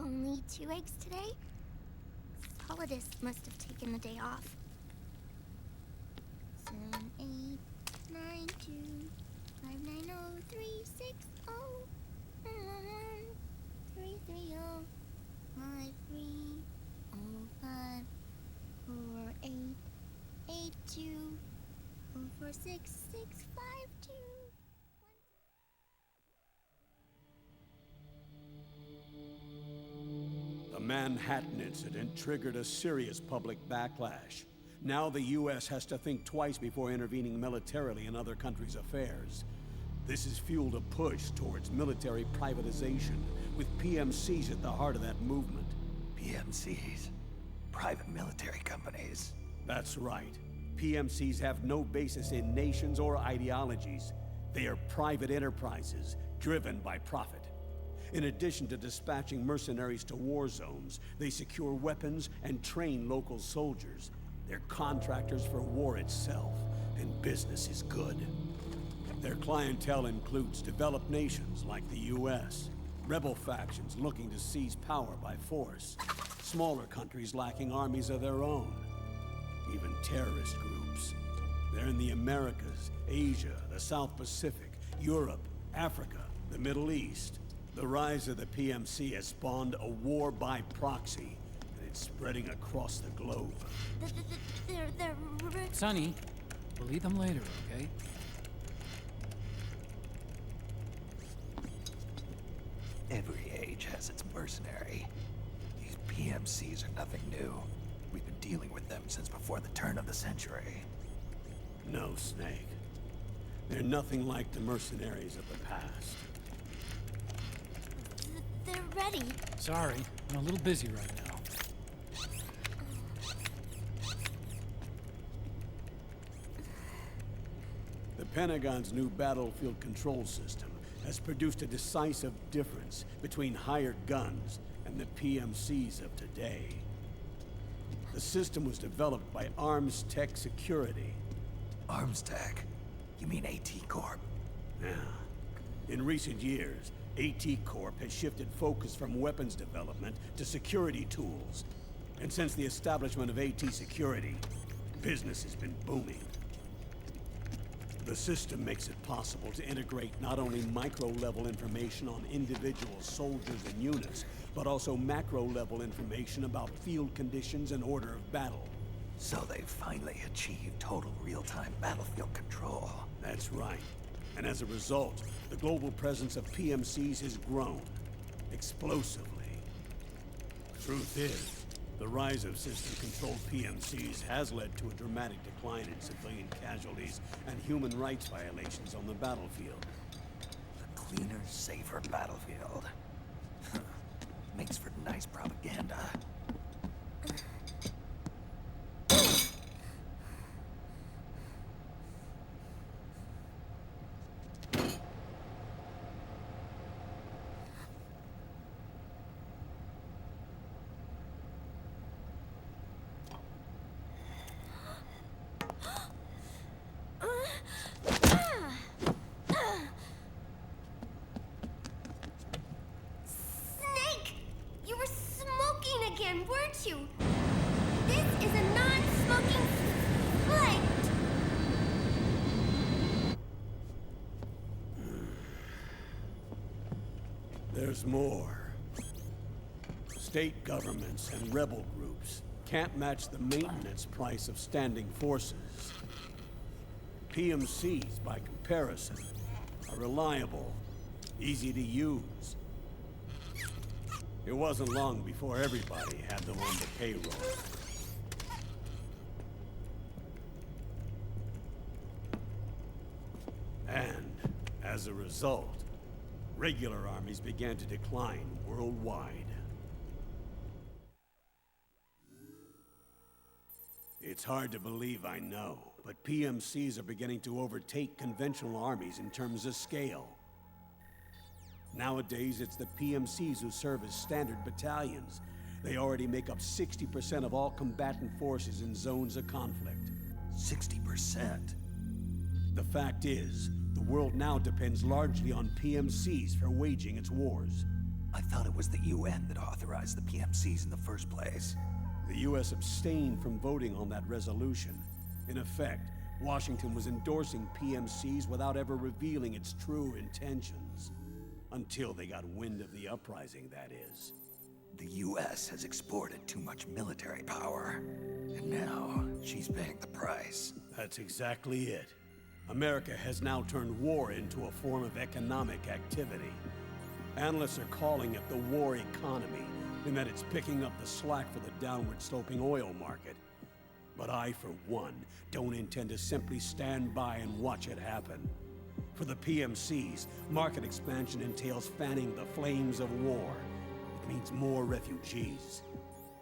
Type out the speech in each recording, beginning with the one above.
Only 2 eggs today? Solidus must have taken the day off. 7, 8, 9, 2, 5, 9, 0, 3, 6, 0, 3, 3, 0, 5, 3, 0, 5, 4, 8, 8, 2, 0, 4, 6, 6, 5, 2. The Manhattan incident triggered a serious public backlash. Now the U.S. has to think twice before intervening militarily in other countries' affairs. This has fueled a push towards military privatization, with PMCs at the heart of that movement. PMCs? Private military companies? That's right. PMCs have no basis in nations or ideologies. They are private enterprises, driven by profit. In addition to dispatching mercenaries to war zones, they secure weapons and train local soldiers. They're contractors for war itself, and business is good. Their clientele includes developed nations like the U.S., rebel factions looking to seize power by force, smaller countries lacking armies of their own, even terrorist groups. They're in the Americas, Asia, the South Pacific, Europe, Africa, the Middle East. The rise of the PMC has spawned a war by proxy, and it's spreading across the globe. They're... Sonny, we'll eat them later, okay? Every age has its mercenary. These PMCs are nothing new. We've been dealing with them since before the turn of the century. No, Snake. They're nothing like the mercenaries of the past. They're ready. Sorry, I'm a little busy right now. The Pentagon's new battlefield control system has produced a decisive difference between hired guns and the PMCs of today. The system was developed by Arms Tech Security. Arms Tech? You mean AT Corp? Yeah. In recent years, AT Corp has shifted focus from weapons development to security tools. And since the establishment of AT Security, business has been booming. The system makes it possible to integrate not only micro-level information on individual soldiers and units, but also macro-level information about field conditions and order of battle. So they've finally achieved total real-time battlefield control. That's right. And as a result, the global presence of PMCs has grown explosively. Truth is, the rise of system-controlled PMCs has led to a dramatic decline in civilian casualties and human rights violations on the battlefield. A cleaner, safer battlefield. Makes for nice propaganda. Weren't you? This is a non-smoking flight. There's more. State governments and rebel groups can't match the maintenance price of standing forces. PMCs, by comparison, are reliable, easy to use. It wasn't long before everybody had them on the payroll. And, as a result, regular armies began to decline worldwide. It's hard to believe, I know, but PMCs are beginning to overtake conventional armies in terms of scale. Nowadays, it's the PMCs who serve as standard battalions. They already make up 60% of all combatant forces in zones of conflict. 60%? The fact is, the world now depends largely on PMCs for waging its wars. I thought it was the UN that authorized the PMCs in the first place. The U.S. abstained from voting on that resolution. In effect, Washington was endorsing PMCs without ever revealing its true intentions. Until they got wind of the uprising, that is. The US has exported too much military power, and now she's paying the price. That's exactly it. America has now turned war into a form of economic activity. Analysts are calling it the war economy, in that it's picking up the slack for the downward-sloping oil market. But I, for one, don't intend to simply stand by and watch it happen. For the PMCs, market expansion entails fanning the flames of war. It means more refugees.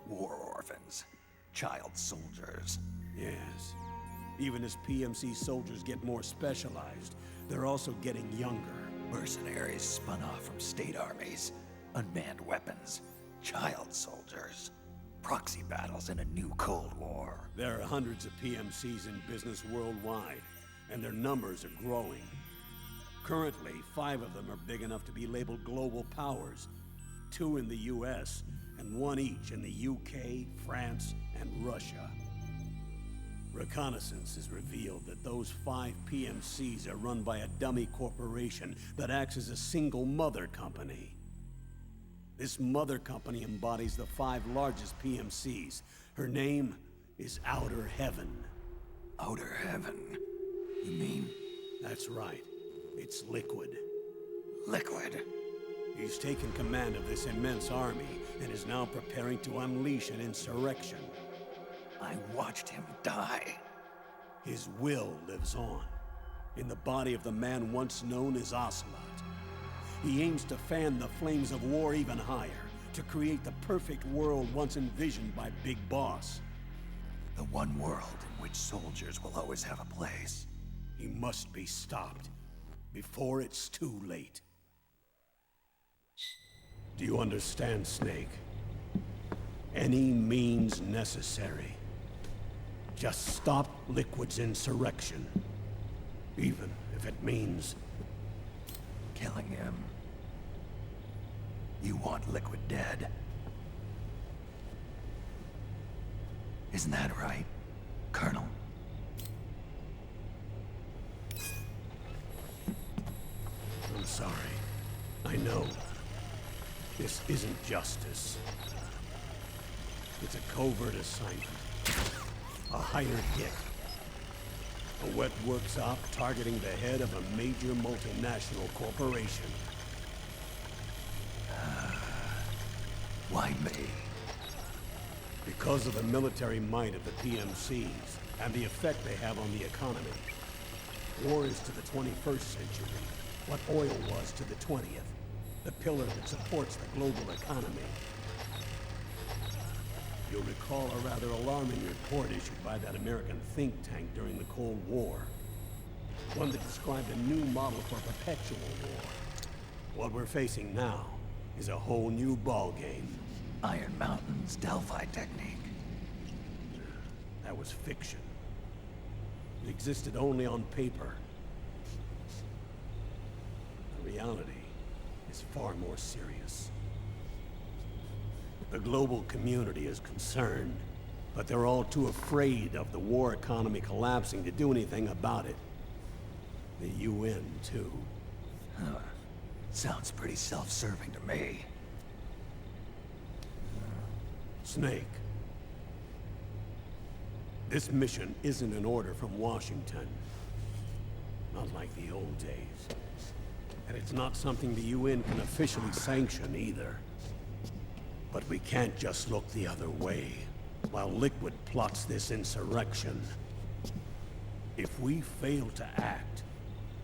War orphans. Child soldiers. Yes. Even as PMC soldiers get more specialized, they're also getting younger. Mercenaries spun off from state armies. Unmanned weapons. Child soldiers. Proxy battles in a new Cold War. There are hundreds of PMCs in business worldwide, and their numbers are growing. Currently, 5 of them are big enough to be labeled global powers. 2 in the US, and 1 each in the UK, France, and Russia. Reconnaissance has revealed that those 5 PMCs are run by a dummy corporation that acts as a single mother company. This mother company embodies the 5 largest PMCs. Her name is Outer Heaven. Outer Heaven? You mean? That's right. It's Liquid. Liquid? He's taken command of this immense army and is now preparing to unleash an insurrection. I watched him die. His will lives on, in the body of the man once known as Ocelot. He aims to fan the flames of war even higher, to create the perfect world once envisioned by Big Boss. The one world in which soldiers will always have a place. He must be stopped, before it's too late. Do you understand, Snake? Any means necessary. Just stop Liquid's insurrection. Even if it means killing him. You want Liquid dead? Isn't that right, Colonel? I'm sorry. I know. This isn't justice. It's a covert assignment. A hired hit. A wet works op targeting the head of a major multinational corporation. Why me? Because of the military might of the PMCs and the effect they have on the economy. War is to the 21st century what oil was to the 20th. The pillar that supports the global economy. You'll recall a rather alarming report issued by that American think tank during the Cold War. One that described a new model for perpetual war. What we're facing now is a whole new ballgame. Iron Mountain's Delphi technique. That was fiction. It existed only on paper. The reality is far more serious. The global community is concerned, but they're all too afraid of the war economy collapsing to do anything about it. The UN, too. Huh. Sounds pretty self-serving to me. Snake. This mission isn't an order from Washington. Not like the old days. And it's not something the UN can officially sanction either. But we can't just look the other way, while Liquid plots this insurrection. If we fail to act,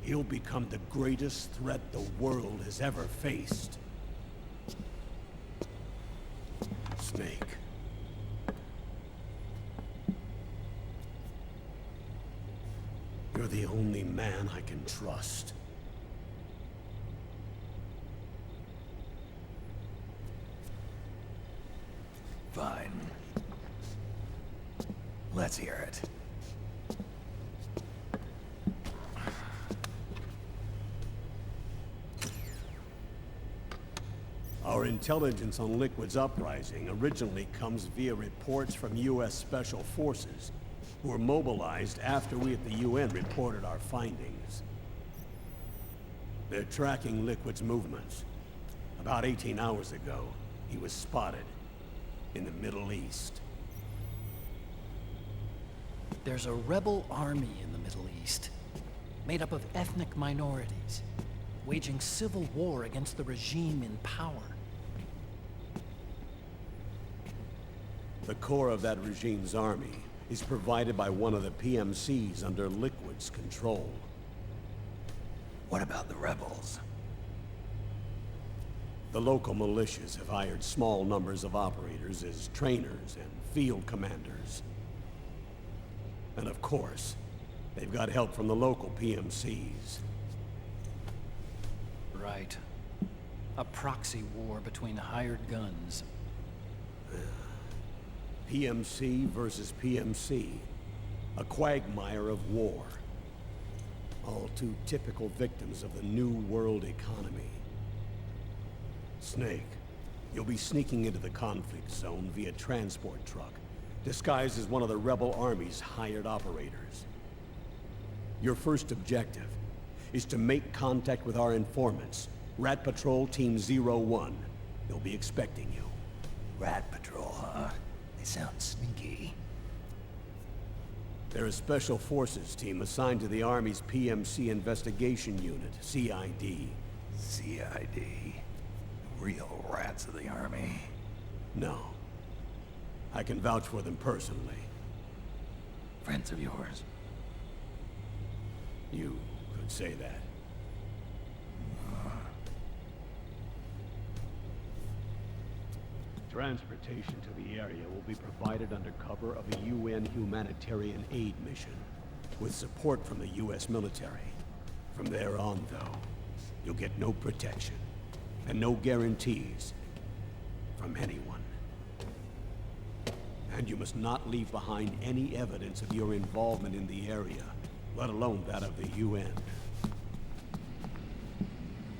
he'll become the greatest threat the world has ever faced. Snake. You're the only man I can trust. Fine. Let's hear it. Our Our intelligence on Liquid's uprising originally comes via reports from U.S. Special Forces, who were mobilized after we at the UN reported our findings. They're tracking Liquid's movements. About 18 hours ago, he was spotted in the Middle East. There's a rebel army in the Middle East, made up of ethnic minorities, waging civil war against the regime in power. The core of that regime's army is provided by one of the PMCs under Liquid's control. What about the rebels? The local militias have hired small numbers of operators as trainers and field commanders. And of course, they've got help from the local PMCs. Right. A proxy war between hired guns. PMC versus PMC. A quagmire of war. All too typical victims of the new world economy. Snake, you'll be sneaking into the conflict zone via transport truck, disguised as one of the rebel army's hired operators. Your first objective is to make contact with our informants, Rat Patrol Team 01. They'll be expecting you. Rat Patrol, huh? They sound sneaky. They're a special forces team assigned to the Army's PMC Investigation Unit, CID. CID. Real rats of the Army. No. I can vouch for them personally. Friends of yours? You could say that. Transportation to the area will be provided under cover of a UN humanitarian aid mission, with support from the US military. From there on, though, you'll get no protection, and no guarantees from anyone. And you must not leave behind any evidence of your involvement in the area, let alone that of the UN.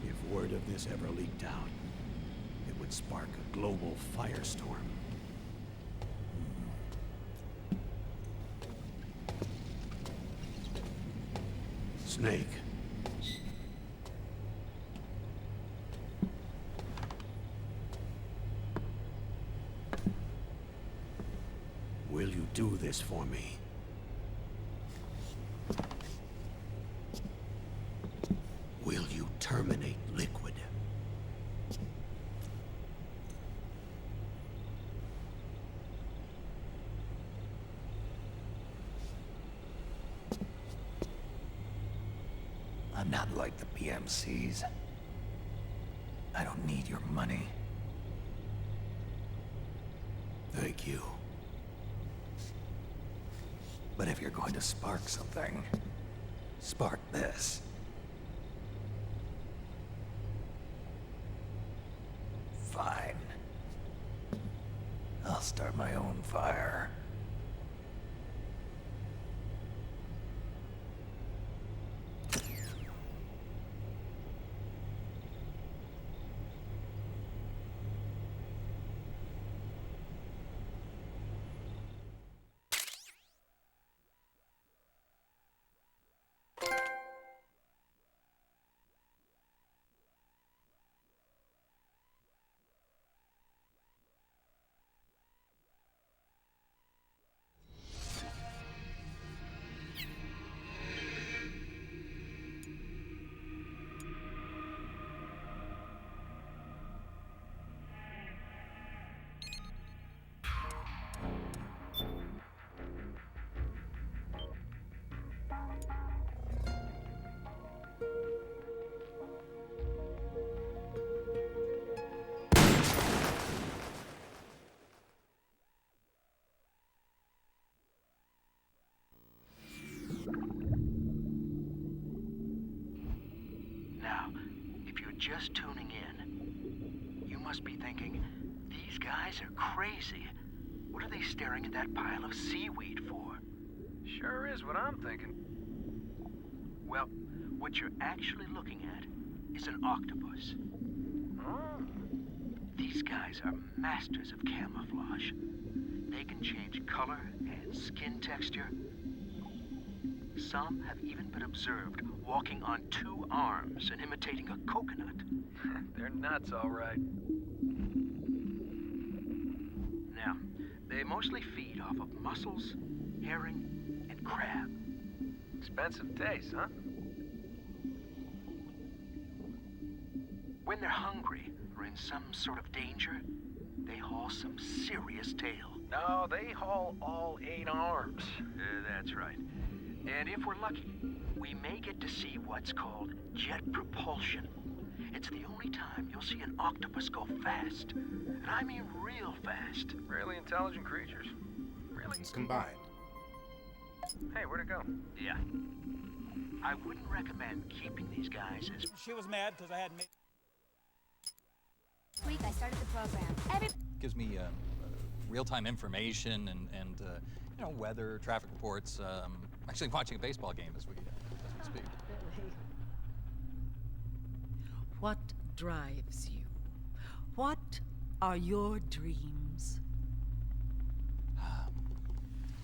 If word of this ever leaked out, it would spark a global firestorm. Snake. Will you do this for me? Will you terminate Liquid? I'm not like the PMCs. I don't need your money. Thank you. But if you're going to spark something, spark this. Fine. I'll start my own fire. Now, if you're just tuning in, you must be thinking, these guys are crazy. What are they staring at that pile of seaweed for? Sure is what I'm thinking. Well, what you're actually looking at is an octopus. Oh. These guys are masters of camouflage. They can change color and skin texture. Some have even been observed walking on two arms and imitating a coconut. They're nuts, all right. Now, they mostly feed off of mussels, herring, and crab. Expensive taste, huh? When they're hungry or in some sort of danger, they haul some serious tail. No, they haul all 8 arms. That's right. And if we're lucky, we may get to see what's called jet propulsion. It's the only time you'll see an octopus go fast. And I mean real fast. Really intelligent creatures. Really? Combined. Hey, where'd it go? Yeah. I wouldn't recommend keeping these guys as... She was mad because I hadn't made... This week I started the program. Gives me real-time information and you know, weather, traffic reports. I'm actually watching a baseball game as we speak. What drives you? What are your dreams?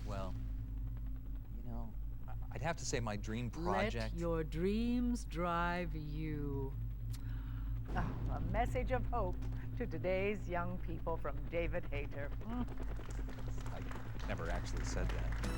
Well, you know, I'd have to say my dream project... Let your dreams drive you. Oh, a message of hope to today's young people from David Hayter. I never actually said that.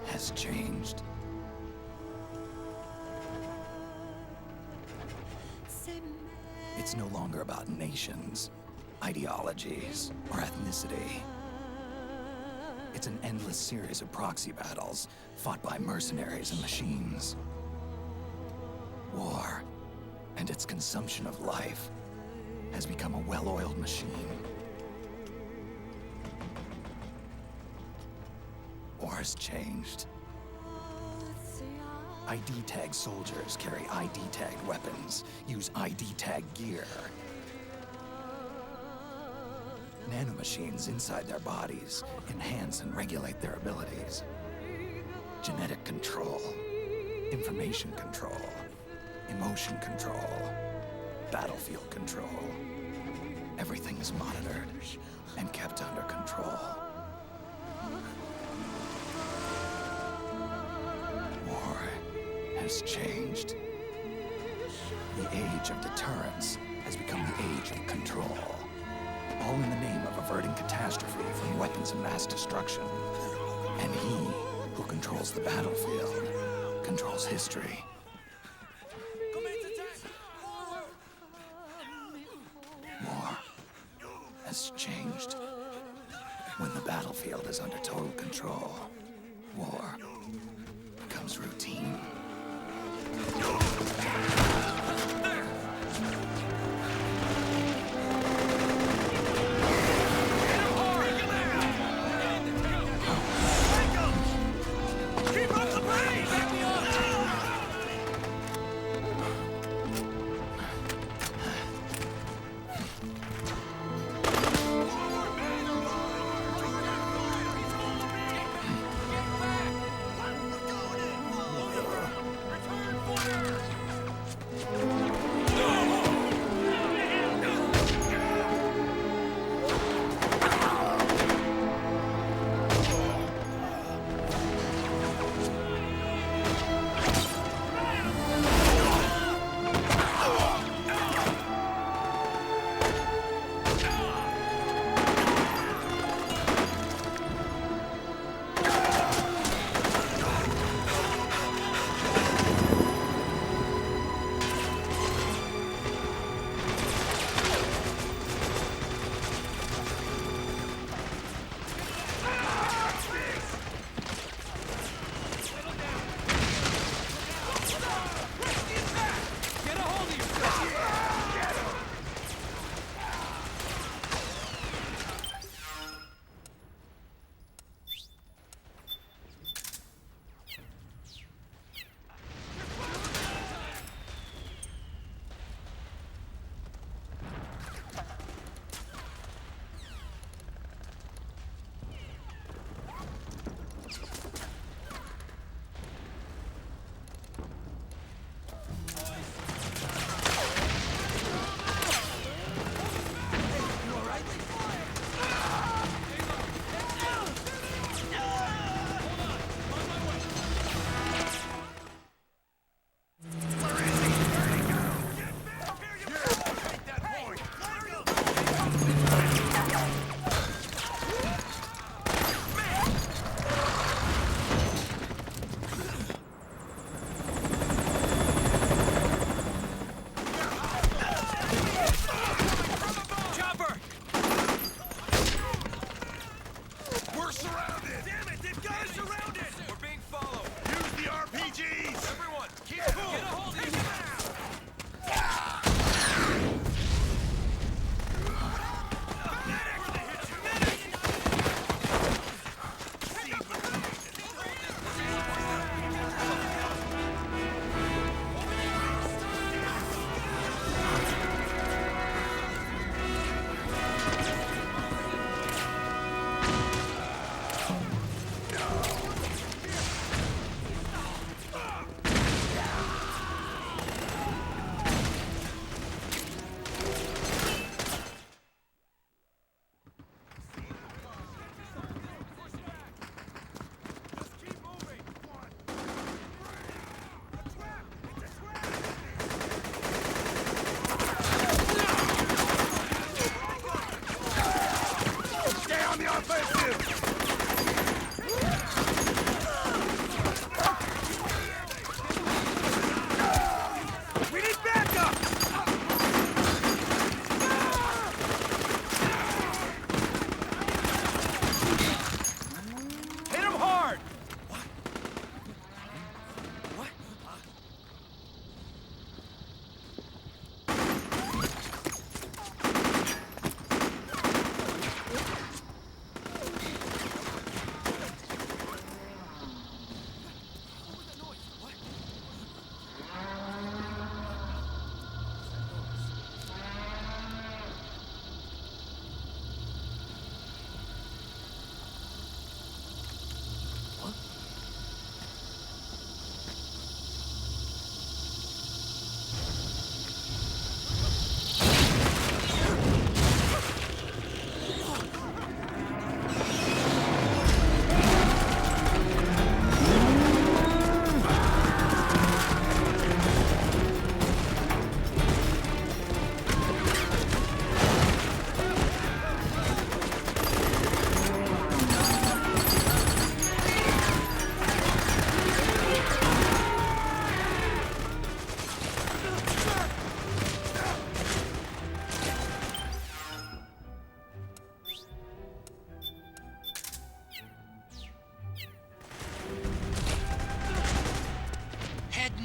Has changed. It's no longer about nations, ideologies, or ethnicity. It's an endless series of proxy battles fought by mercenaries and machines. War and its consumption of life has become a well-oiled machine. War's changed. ID tag soldiers carry ID tagged weapons, use ID tag gear. Nanomachines inside their bodies enhance and regulate their abilities. Genetic control, information control, emotion control, battlefield control. Everything is monitored and kept under control. War has changed. The age of deterrence has become the age of control. all in the name of averting catastrophe from weapons of mass destruction. And he who controls the battlefield controls history. War has changed. When the battlefield is under total control, war becomes routine.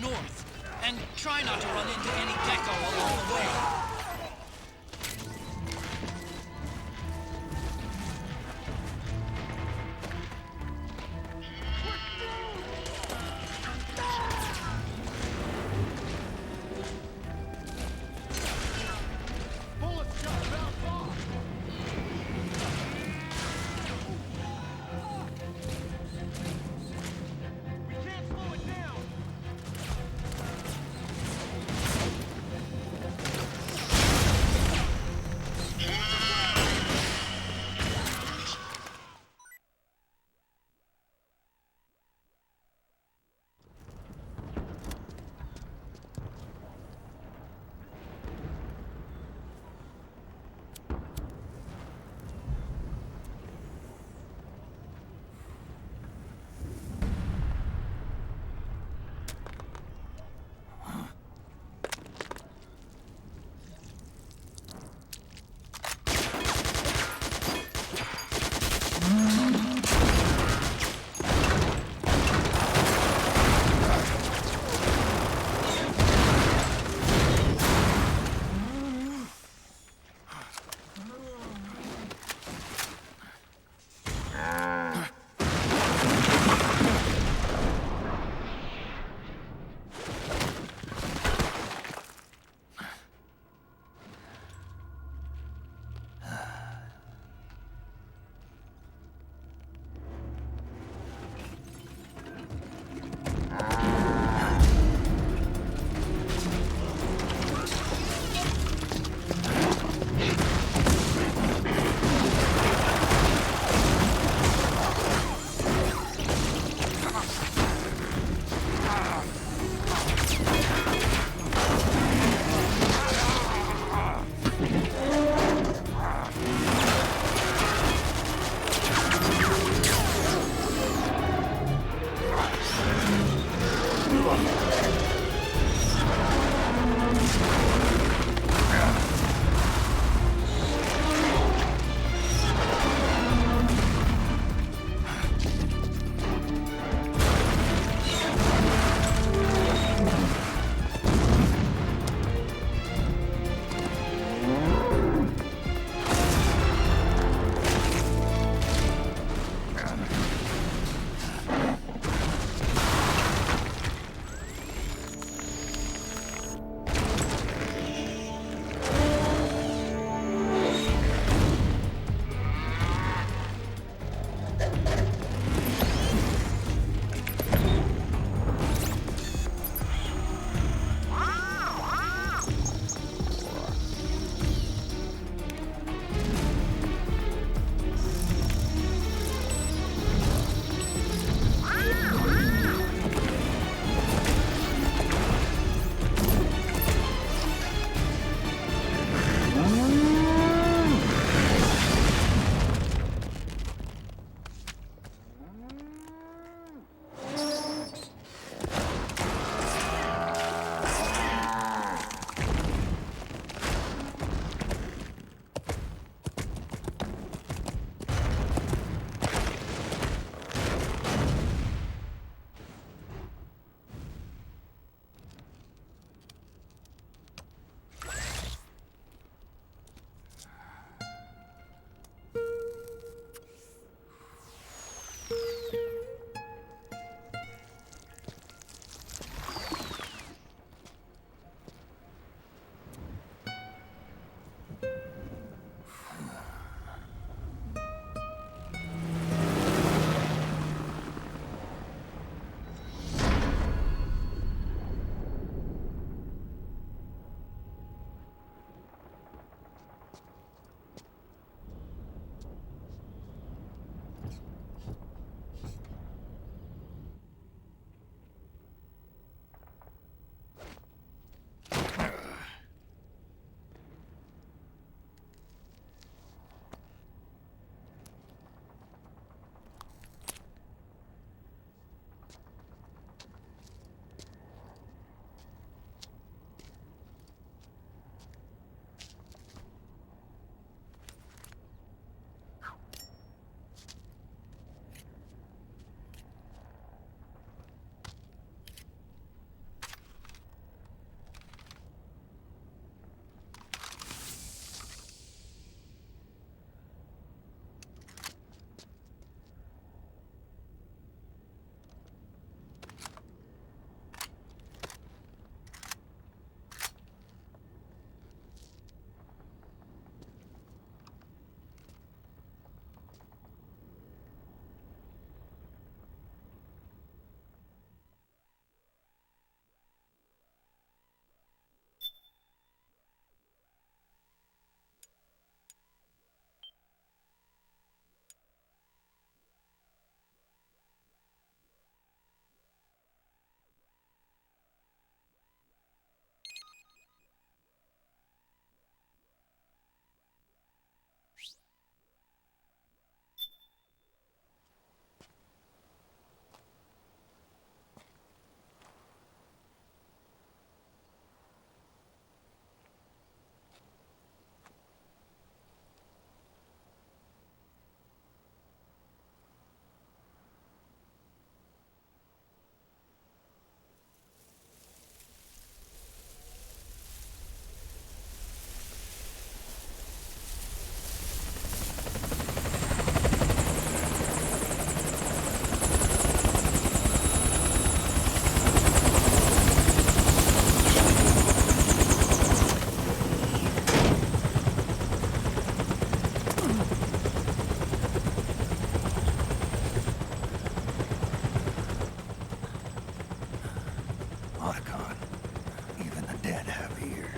north. And try not to run into any gecko along the way.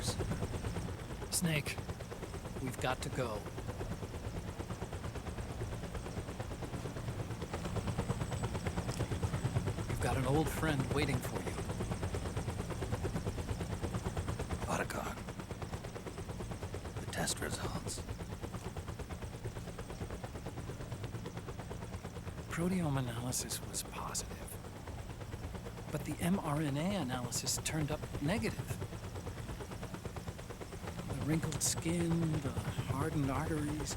orders. Snake, we've got to go. You've got an old friend waiting for you. Otacon. The test results. Proteome analysis was positive, but the mRNA analysis turned up negative. The wrinkled skin, the hardened arteries.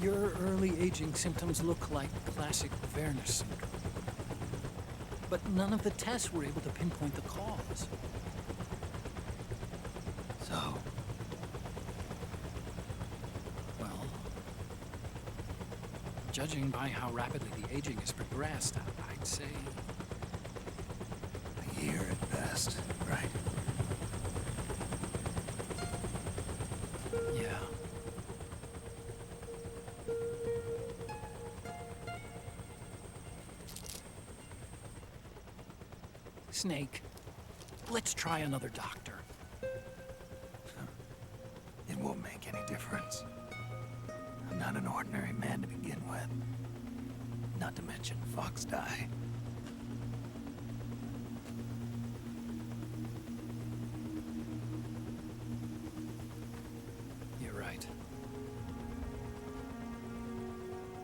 Your early aging symptoms look like classic Werner syndrome. But none of the tests were able to pinpoint the cause. So, Well, judging by how rapidly the aging has progressed, I'd say a year at best, right? yeah. Snake, let's try another doctor. It won't make any difference. I'm not an ordinary man to begin with. Not to mention Fox die. You're right.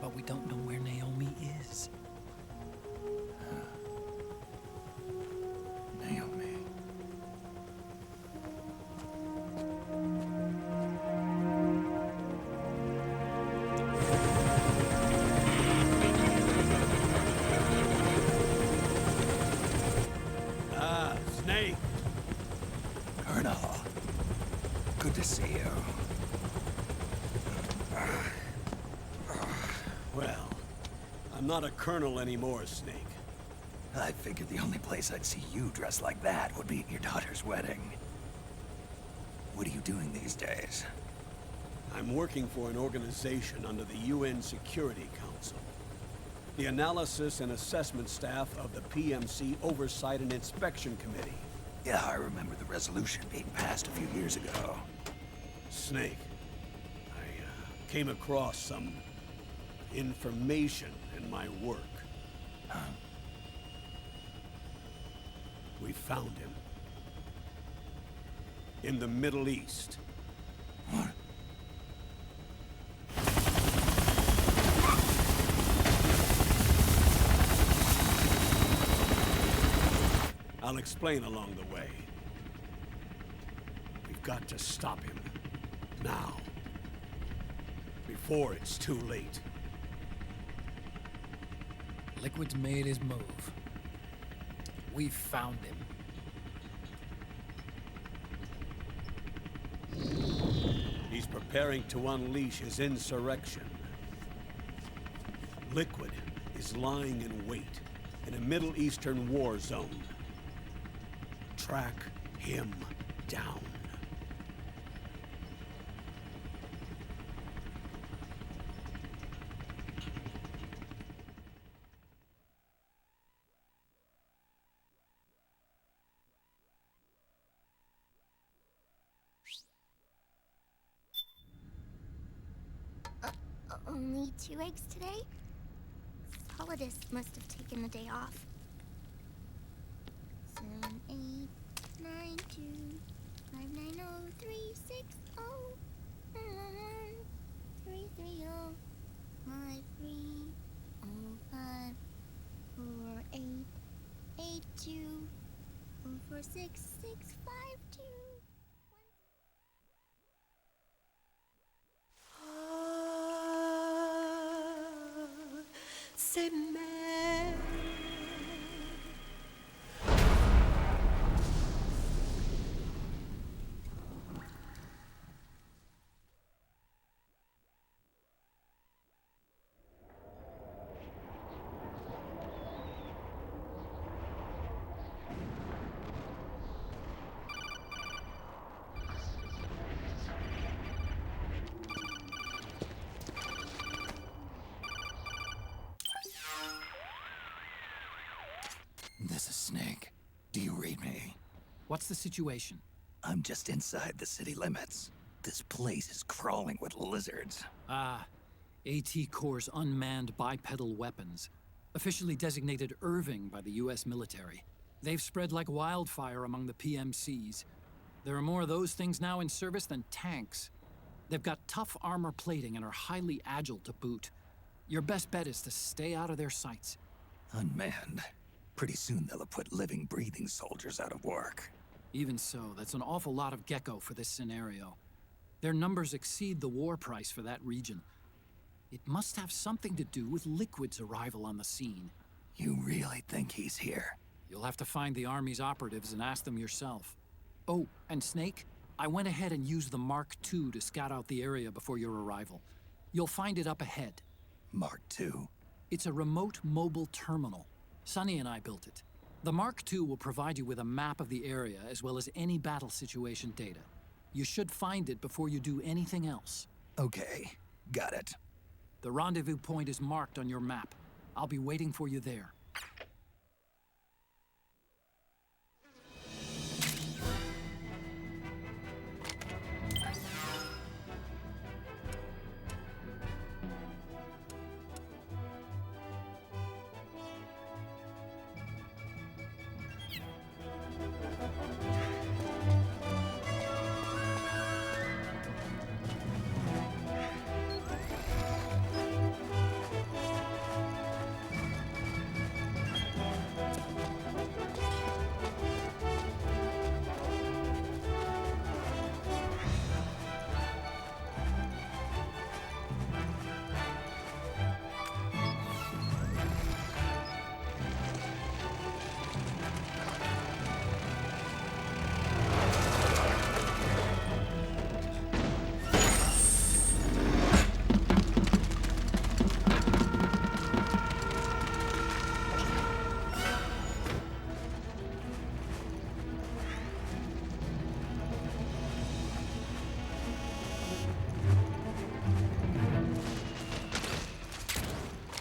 But we don't know where Naomi is. Naomi. Ah, Snake. Colonel. Good to see you. Well, I'm not a colonel anymore, Snake. I figured the only place I'd see you dressed like that would be at your daughter's wedding. What are you doing these days? I'm working for an organization under the UN Security Council. The Analysis and Assessment Staff of the PMC Oversight and Inspection Committee. Yeah, I remember the resolution being passed a few years ago. Snake, I came across some information in my work. Huh? We found him. In the Middle East. What? I'll explain along the way. We've got to stop him. Now. Before it's too late. Liquid's made his move. We've found him. He's preparing to unleash his insurrection. Liquid is lying in wait in a Middle Eastern war zone. Track him down. Only 2 eggs today? Solidus must have taken the day off. 7, 8, 9, 2, 5, 9, 0, 3, 6, 0, 3, 3, 0, 5, 3, 0, 5, 4, 8, 8, 2, 4, 6, 6, 5, 2. C'est mère. This is Snake. Do you read me? What's the situation? I'm just inside the city limits. This place is crawling with lizards. Ah, AT Corps' unmanned bipedal weapons, officially designated Irving by the US military. They've spread like wildfire among the PMCs. There are more of those things now in service than tanks. They've got tough armor plating and are highly agile to boot. Your best bet is to stay out of their sights. Unmanned. Pretty soon they'll have put living, breathing soldiers out of work. Even so, that's an awful lot of gecko for this scenario. Their numbers exceed the war price for that region. It must have something to do with Liquid's arrival on the scene. You really think he's here? You'll have to find the Army's operatives and ask them yourself. Oh, and Snake, I went ahead and used the Mark II to scout out the area before your arrival. You'll find it up ahead. Mark II? It's a remote mobile terminal. Sonny and I built it. The Mark II will provide you with a map of the area as well as any battle situation data. You should find it before you do anything else. Okay, got it. The rendezvous point is marked on your map. I'll be waiting for you there.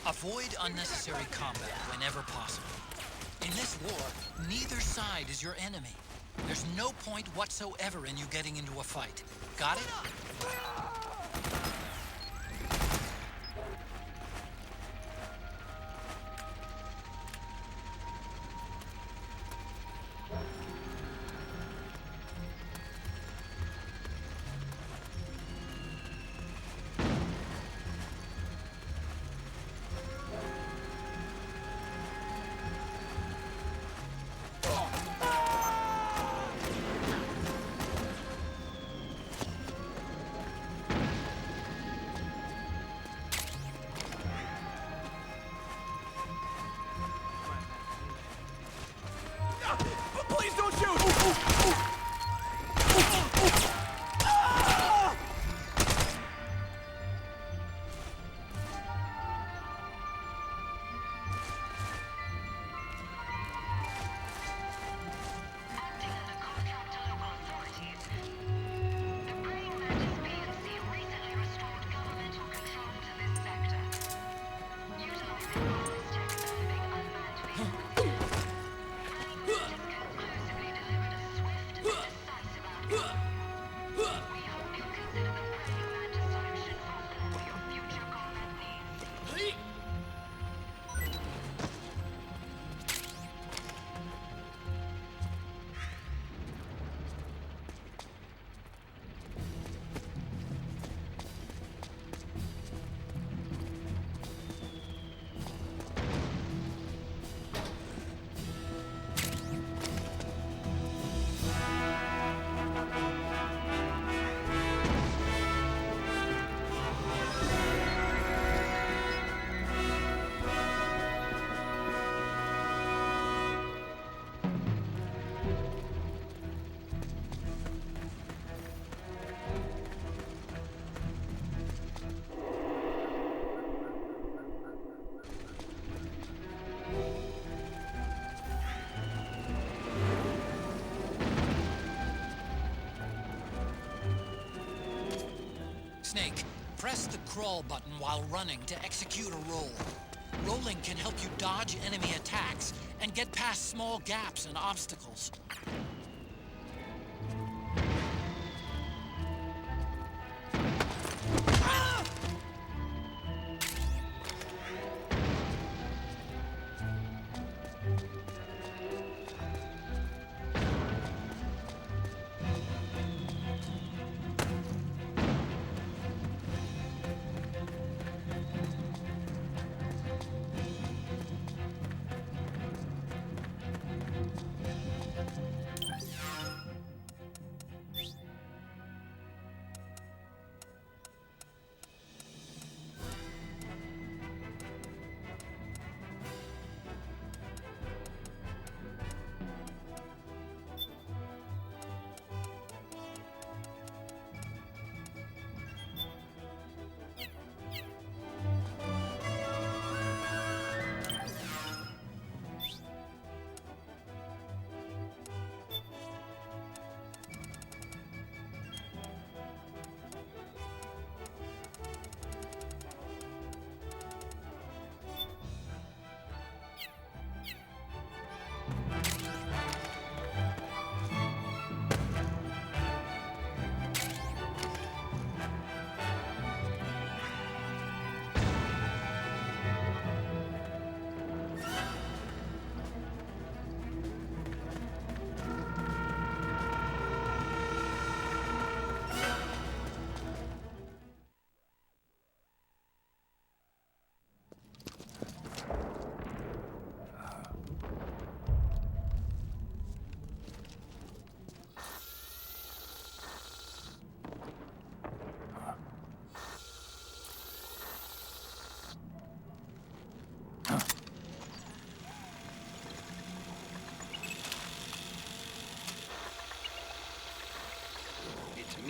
Avoid unnecessary combat whenever possible. In this war, neither side is your enemy. There's no point whatsoever in you getting into a fight. Got it? Please don't shoot! Snake, press the crawl button while running to execute a roll. Rolling can help you dodge enemy attacks and get past small gaps and obstacles.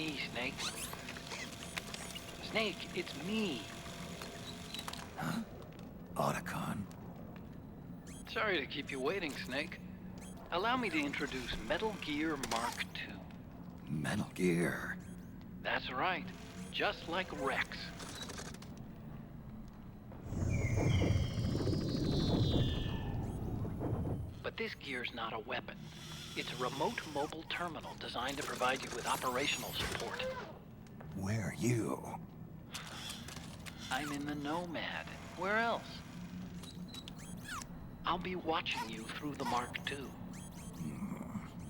me, Snake. Snake, it's me. Huh? Otacon. Sorry to keep you waiting, Snake. Allow me to introduce Metal Gear Mark II. Metal Gear. That's right. Just like Rex. But this gear's not a weapon. It's a remote mobile terminal designed to provide you with operational support. Where are you? I'm in the Nomad. Where else? I'll be watching you through the Mark II.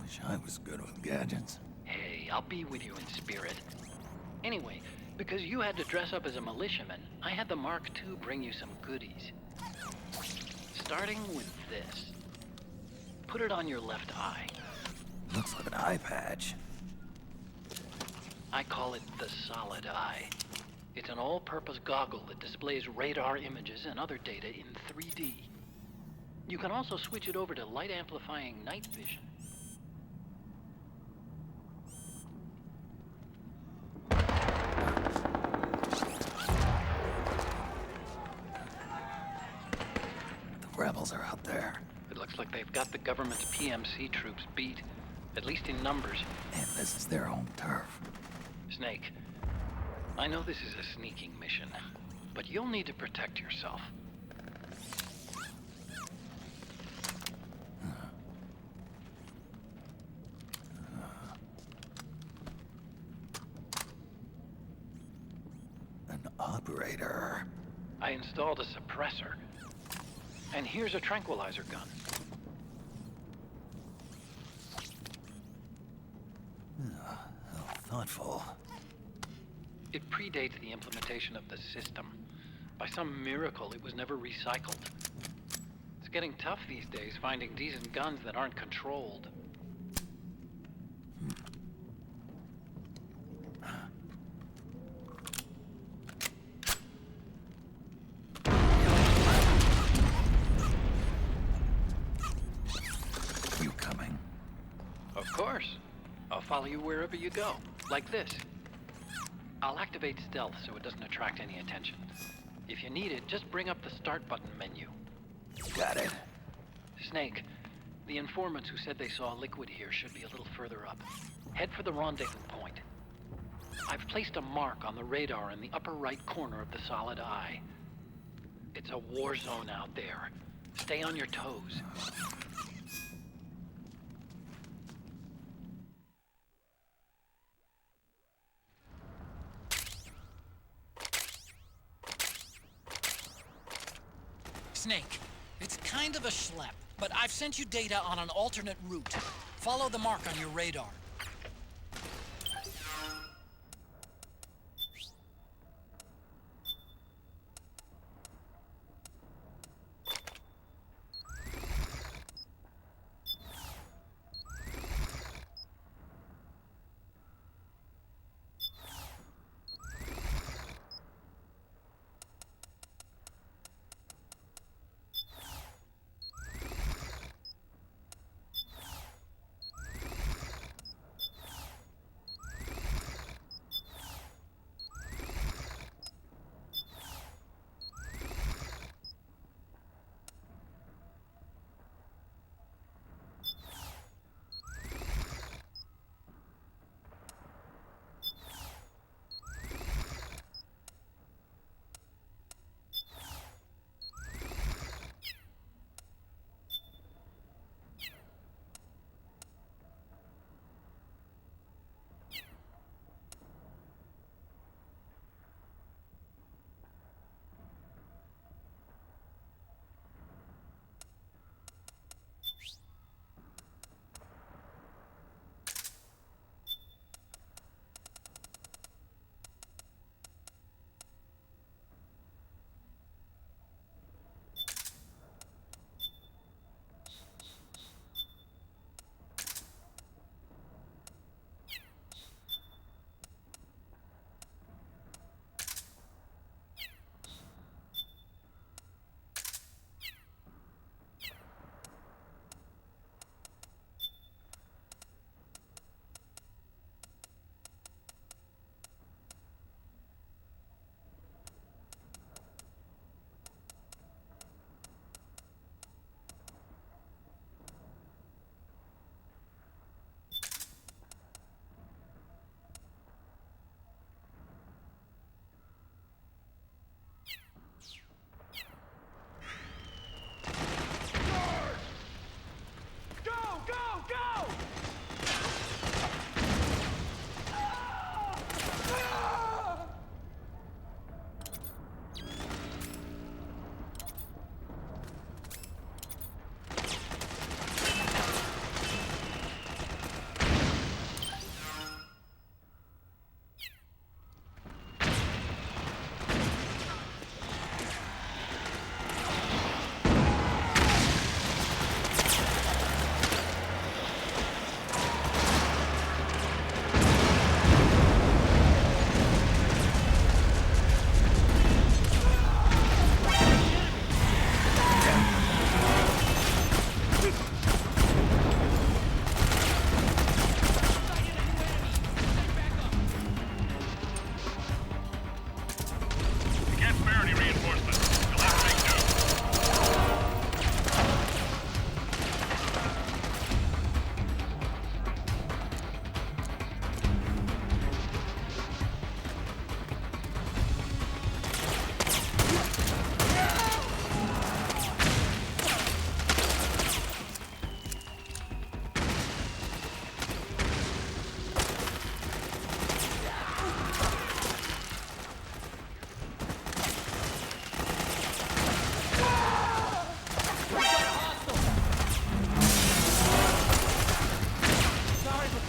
Wish I was good with gadgets. Hey, I'll be with you in spirit. Anyway, because you had to dress up as a militiaman, I had the Mark II bring you some goodies. Starting with this. Put it on your left eye. Looks like an eye patch. I call it the Solid Eye. It's an all-purpose goggle that displays radar images and other data in 3D. You can also switch it over to light-amplifying night vision. The rebels are out there. It looks like they've got the government's PMC troops beat, at least in numbers. And this is their home turf. Snake, I know this is a sneaking mission, but you'll need to protect yourself. An operator. I installed a suppressor. And here's a tranquilizer gun. How thoughtful. It predates the implementation of the system. By some miracle, it was never recycled. It's getting tough these days finding decent guns that aren't controlled. You coming? Of course. I'll follow you wherever you go, like this. I'll activate stealth so it doesn't attract any attention. If you need it, just bring up the start button menu. Got it. Snake, the informants who said they saw liquid here should be a little further up. Head for the rendezvous point. I've placed a mark on the radar in the upper right corner of the Solid Eye. It's a war zone out there. Stay on your toes. Snake, it's kind of a schlep, but I've sent you data on an alternate route. Follow the mark on your radar.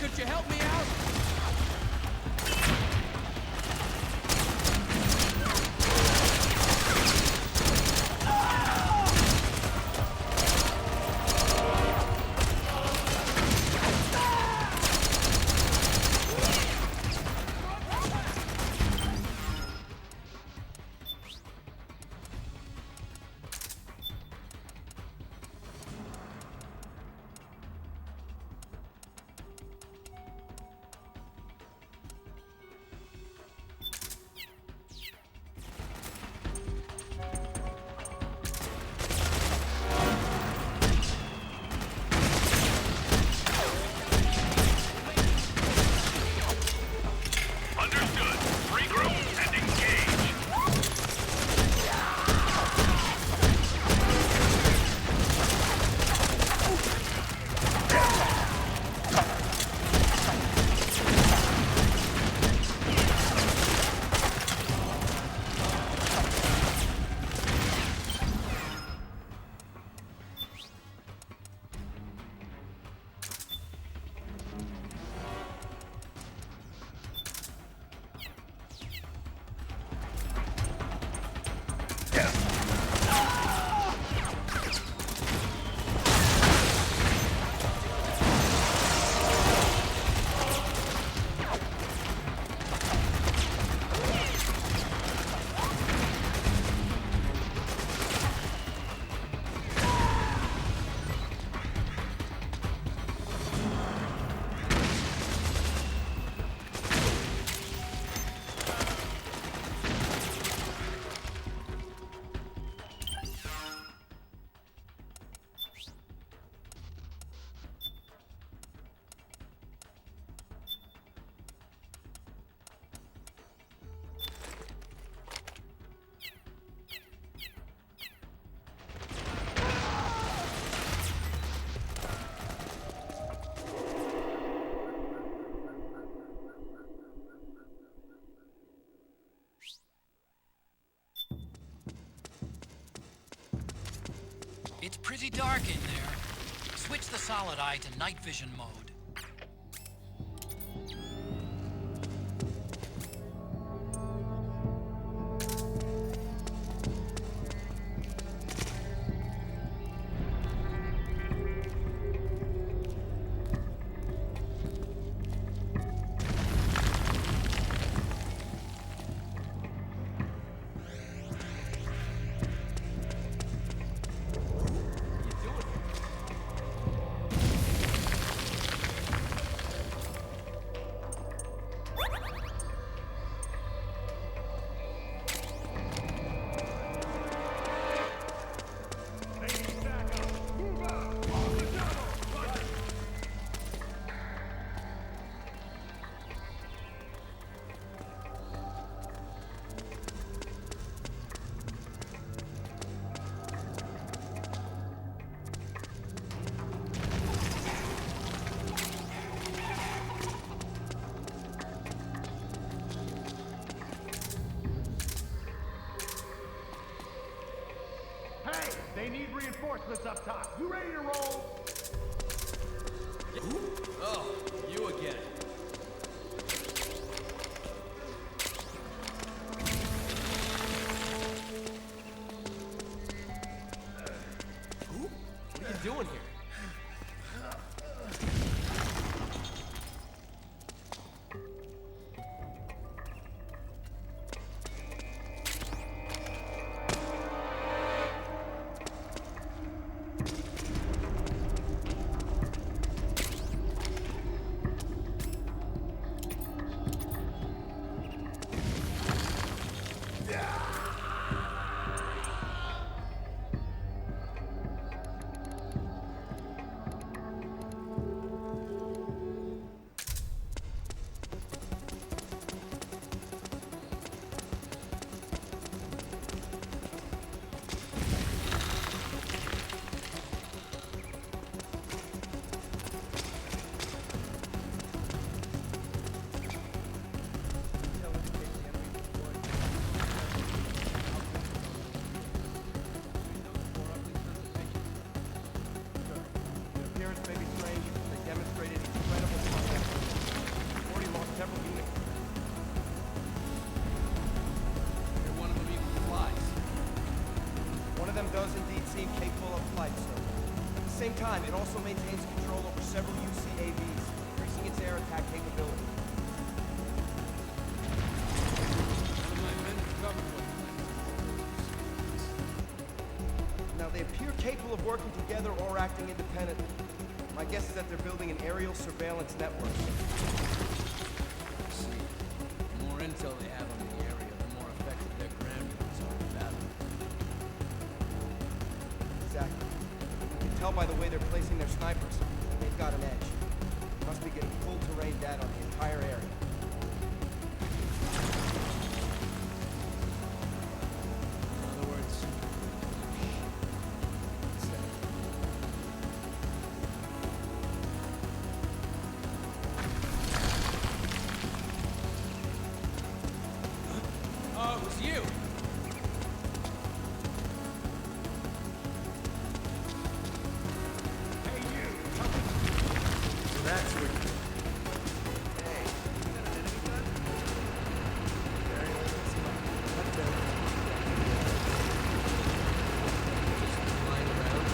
could you help me out? It's pretty dark in there. Switch the solid eye to night vision mode. They need reinforcements up top. You ready to roll? Oh, you again. What are you doing here? seem capable of flight, sir. At the same time, it also maintains control over several UCAVs, increasing its air attack capability. None of my men recovered what Now, they appear capable of working together or acting independently. My guess is that they're building an aerial surveillance network. see. The more intel they have on the area, the more effective their ground units are in battle. Exactly. You can tell by the way they're placing their snipers. They've got an edge. Must be getting full terrain data on the entire area. In other words, oh, it was you! So that's where Lying around.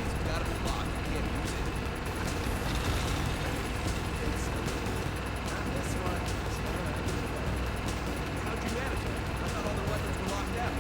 It's gotta be locked. You can't use it. this one. How'd you manage that? I thought all the weapons were locked out.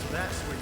So that's where you...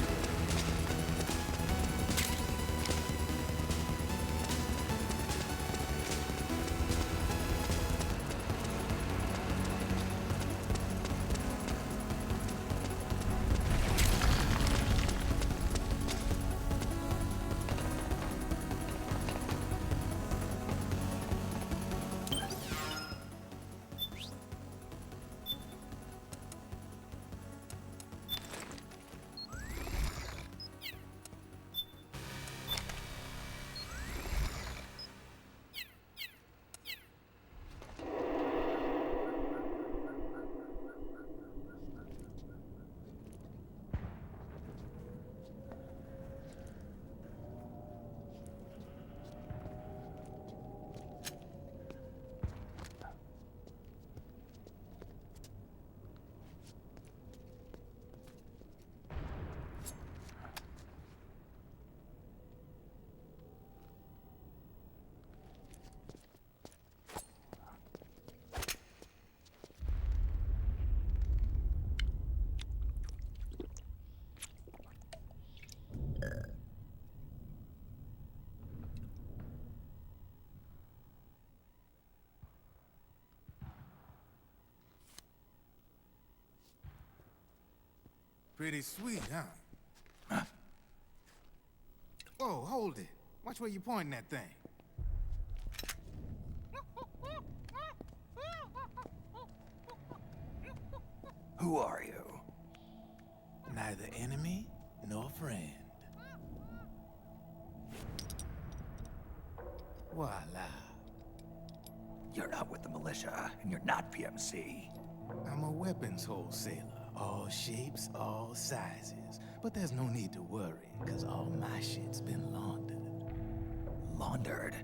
Pretty sweet, huh? Whoa, hold it. Watch where you pointing that thing. Who are you? Neither enemy nor friend. Voila. You're not with the militia, and you're not PMC. I'm a weapons wholesaler. All shapes, all sizes. But there's no need to worry, because all my shit's been laundered. Laundered?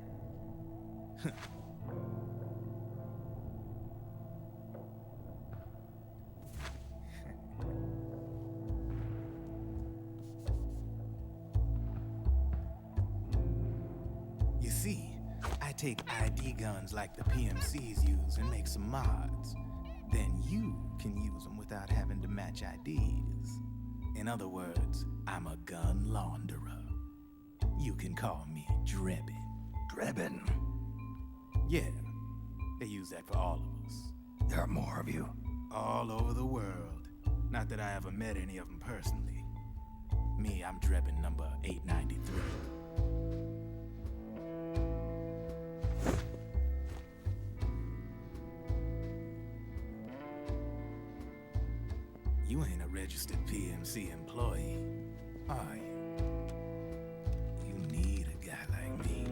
You see, I take ID guns like the PMCs use and make some mods. Then you can use them without having to match IDs. In other words, I'm a gun launderer. You can call me Drebin. Drebin? Yeah, they use that for all of us. There are more of you? All over the world. Not that I ever met any of them personally. Me, I'm Drebin number 893. You ain't a registered PMC employee, are you? You need a guy like me.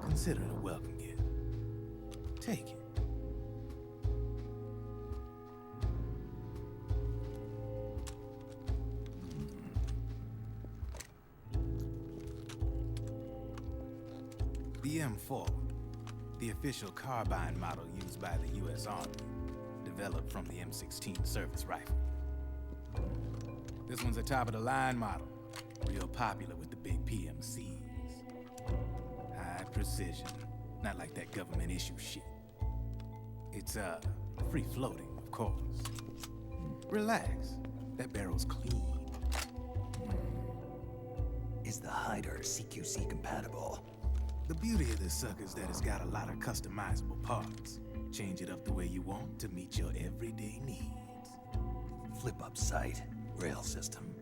Consider it a welcome gift. Take it. The M4, the official carbine model used by the U.S. Army, developed from the M16 service rifle. This one's a top-of-the-line model, real popular with the big PMCs. High precision, not like that government issue shit. It's, free-floating, of course. Relax, that barrel's clean. Is the hider CQC compatible? The beauty of this sucker is that it's got a lot of customizable parts. Change it up the way you want to meet your everyday needs. Flip-up sight, rail system.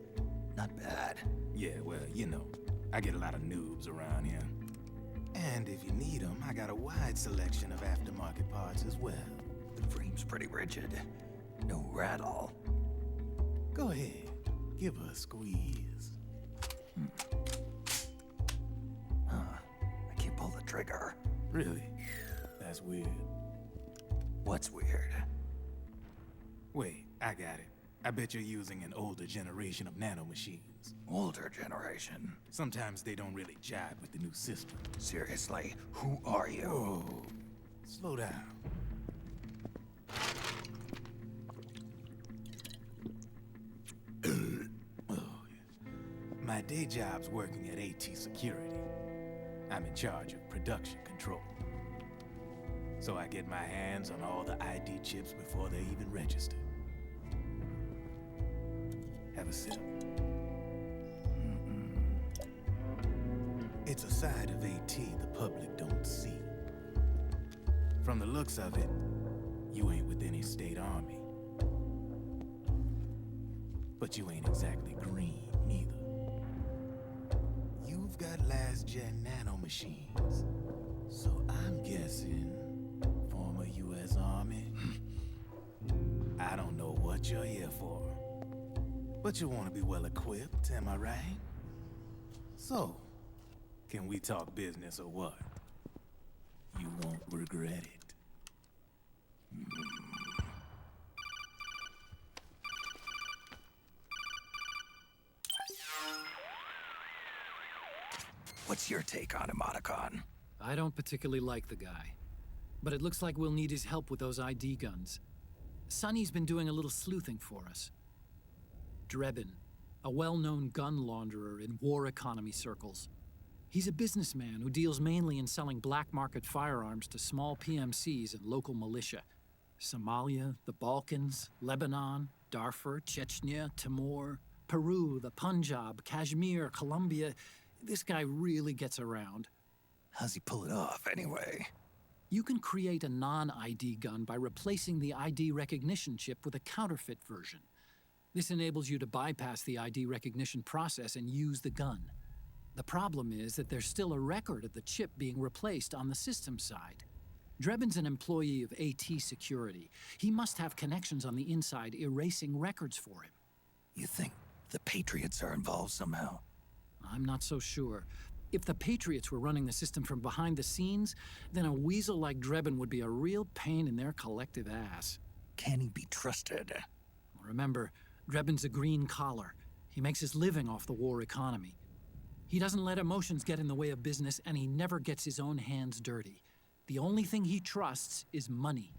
Not bad. Yeah, well, you know, I get a lot of noobs around here. And if you need them, I got a wide selection of aftermarket parts as well. The frame's pretty rigid. No rattle. Go ahead, give her a squeeze. I can't pull the trigger. Really? That's weird. What's weird? Wait, I got it. I bet you're using an older generation of nanomachines. Older generation? Sometimes they don't really jive with the new system. Seriously, who are you? Whoa. Slow down. My day job's working at AT Security. I'm in charge of production control. So I get my hands on all the ID chips before they even register. Have a sip. It's a side of AT the public don't see. From the looks of it, you ain't with any state army. But you ain't exactly green, neither. You've got last-gen nanomachines. So I'm guessing former U.S. Army. I don't know what you're here for. But you want to be well-equipped, am I right? So, can we talk business or what? You won't regret it. What's your take on him, Otacon? I don't particularly like the guy. But it looks like we'll need his help with those ID guns. Sonny's been doing a little sleuthing for us. Drebin, a well-known gun launderer in war economy circles. He's a businessman who deals mainly in selling black market firearms to small PMCs and local militia. Somalia, the Balkans, Lebanon, Darfur, Chechnya, Timor, Peru, the Punjab, Kashmir, Colombia. This guy really gets around. How's he pull it off, anyway? You can create a non-ID gun by replacing the ID recognition chip with a counterfeit version. This enables you to bypass the ID recognition process and use the gun. The problem is that there's still a record of the chip being replaced on the system side. Drebin's an employee of AT Security. He must have connections on the inside erasing records for him. You think the Patriots are involved somehow? I'm not so sure. If the Patriots were running the system from behind the scenes, then a weasel like Drebin would be a real pain in their collective ass. Can he be trusted? Remember, Drebin's a green collar. He makes his living off the war economy. He doesn't let emotions get in the way of business, and he never gets his own hands dirty. The only thing he trusts is money.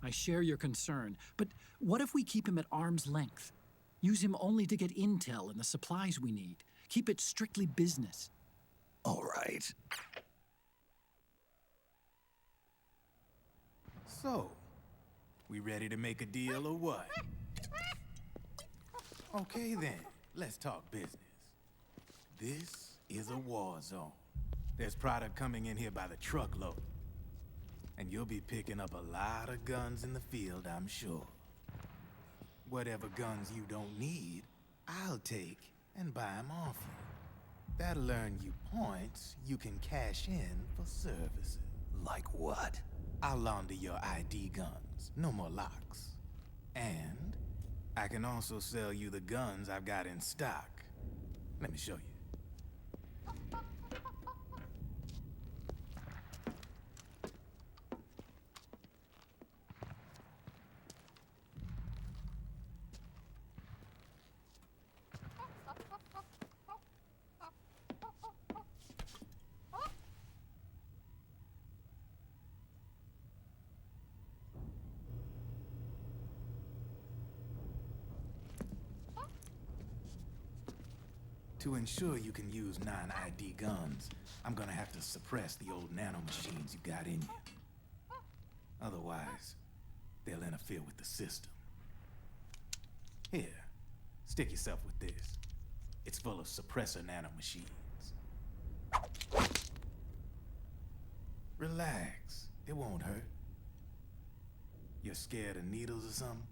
I share your concern, but what if we keep him at arm's length? Use him only to get intel and the supplies we need. Keep it strictly business. All right. So, we ready to make a deal or what? Okay then, let's talk business. This is a war zone. There's product coming in here by the truckload. And you'll be picking up a lot of guns in the field, I'm sure. Whatever guns you don't need, I'll take and buy them off you. That'll earn you points you can cash in for services. Like what? I'll launder your ID guns. No more locks. And I can also sell you the guns I've got in stock. Let me show you. To ensure you can use non-ID guns, I'm gonna have to suppress the old nanomachines you got in you. Otherwise, they'll interfere with the system. Here, stick yourself with this. It's full of suppressor nanomachines. Relax, it won't hurt. You're scared of needles or something?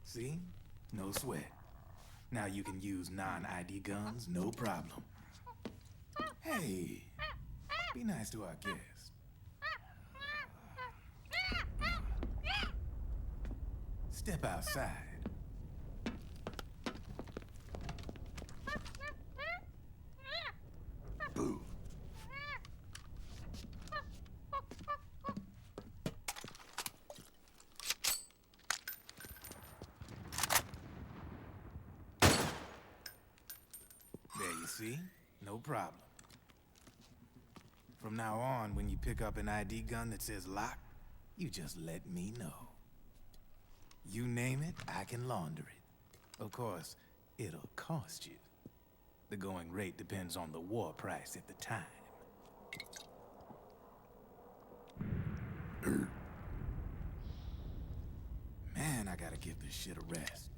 See? No sweat. Now you can use non-ID guns, no problem. Hey, be nice to our guest. Step outside. Boo. There you see? No problem. From now on, when you pick up an ID gun that says lock, you just let me know. You name it, I can launder it. Of course, it'll cost you. The going rate depends on the war price at the time. Man, I gotta give this shit a rest.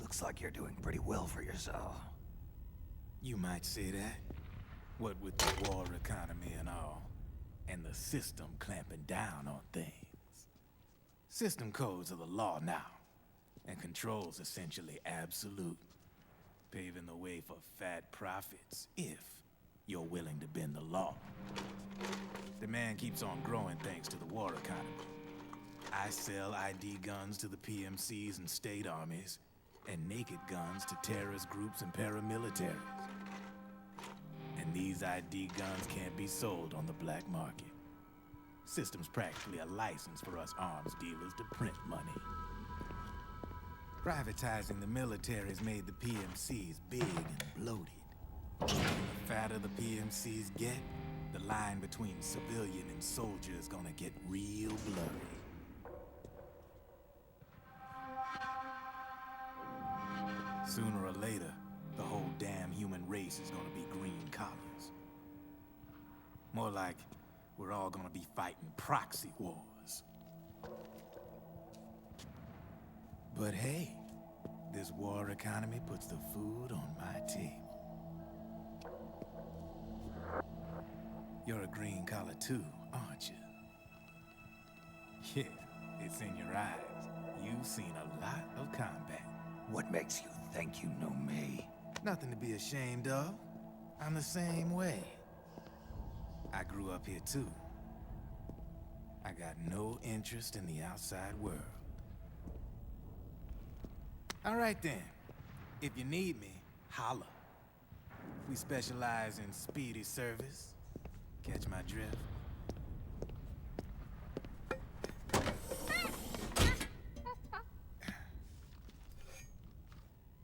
Looks like you're doing pretty well for yourself. You might say that. What with the war economy and all, and the system clamping down on things. System codes are the law now, and control's essentially absolute, paving the way for fat profits if you're willing to bend the law. Demand keeps on growing thanks to the war economy. I sell ID guns to the PMCs and state armies, and naked guns to terrorist groups and paramilitaries. And these ID guns can't be sold on the black market. System's practically a license for us arms dealers to print money. Privatizing the military's made the PMCs big and bloated. The fatter the PMCs get, the line between civilian and soldier is gonna get real blurry. Sooner or later, the whole damn human race is gonna be green collars. More like we're all gonna be fighting proxy wars. But hey, this war economy puts the food on my table. You're a green collar too, aren't you? Yeah, it's in your eyes. You've seen a lot of combat. What makes you think you know me? Nothing to be ashamed of. I'm the same way. I grew up here too. I got no interest in the outside world. All right then. If you need me, holla. We specialize in speedy service. Catch my drift?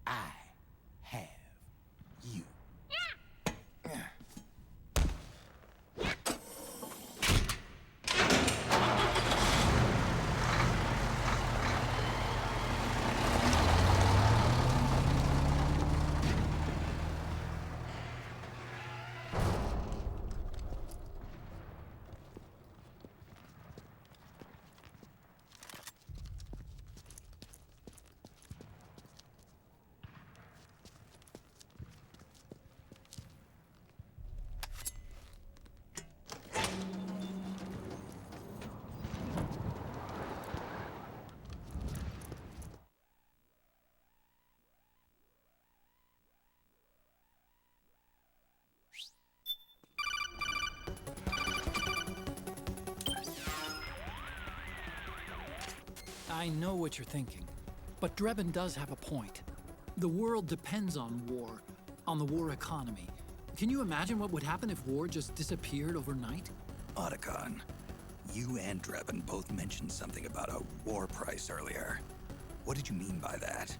I have you. I know what you're thinking, but Drebin does have a point. The world depends on war, on the war economy. Can you imagine what would happen if war just disappeared overnight? Otacon, you and Drebin both mentioned something about a war price earlier. What did you mean by that?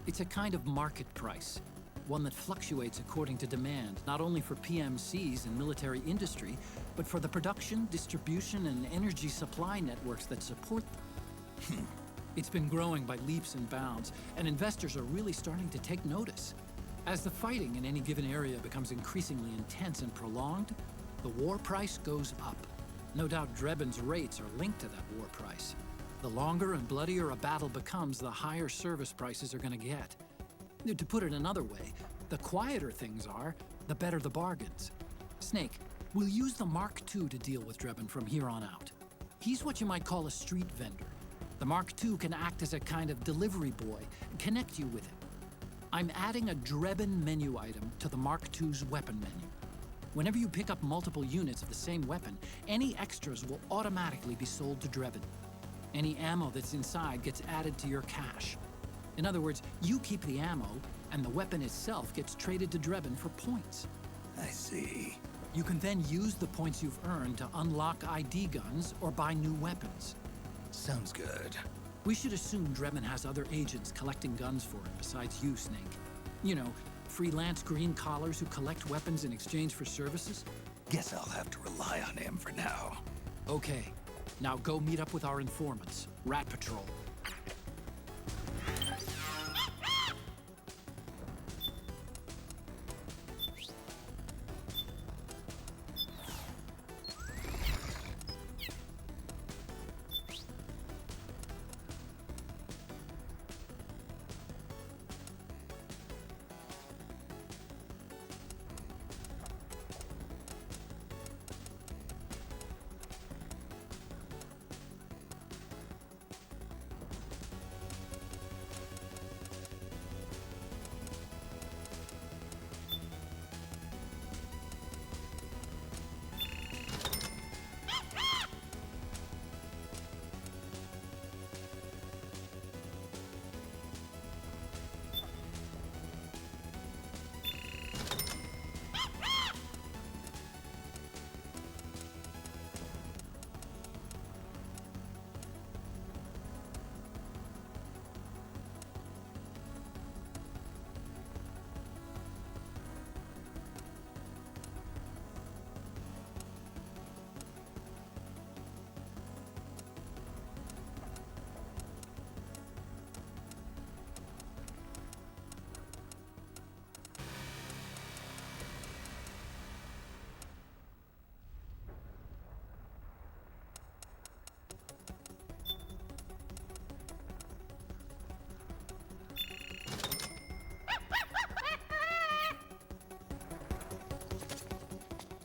It's a kind of market price, one that fluctuates according to demand, not only for PMCs and military industry, but for the production, distribution, and energy supply networks that support them. It's been growing by leaps and bounds, and investors are really starting to take notice. As the fighting in any given area becomes increasingly intense and prolonged, the war price goes up. No doubt Drebin's rates are linked to that war price. The longer and bloodier a battle becomes, the higher service prices are going to get. To put it another way, the quieter things are, the better the bargains. Snake, we'll use the Mark II to deal with Drebin from here on out. He's what you might call a street vendor. The Mark II can act as a kind of delivery boy and connect you with it. I'm adding a Drebin menu item to the Mark II's weapon menu. Whenever you pick up multiple units of the same weapon, any extras will automatically be sold to Drebin. Any ammo that's inside gets added to your cache. In other words, you keep the ammo, and the weapon itself gets traded to Drebin for points. I see. You can then use the points you've earned to unlock ID guns or buy new weapons. Sounds good. We should assume Drebin has other agents collecting guns for it besides you, Snake. You know, freelance green collars who collect weapons in exchange for services? Guess I'll have to rely on him for now. Okay. Now go meet up with our informants, Rat Patrol.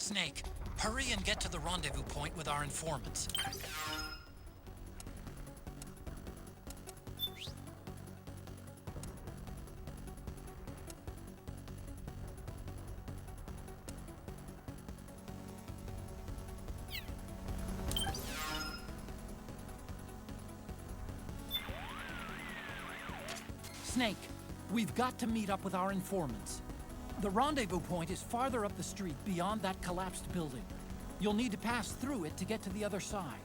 Snake, hurry and get to the rendezvous point with our informants. Snake, we've got to meet up with our informants. The rendezvous point is farther up the street beyond that collapsed building. You'll need to pass through it to get to the other side.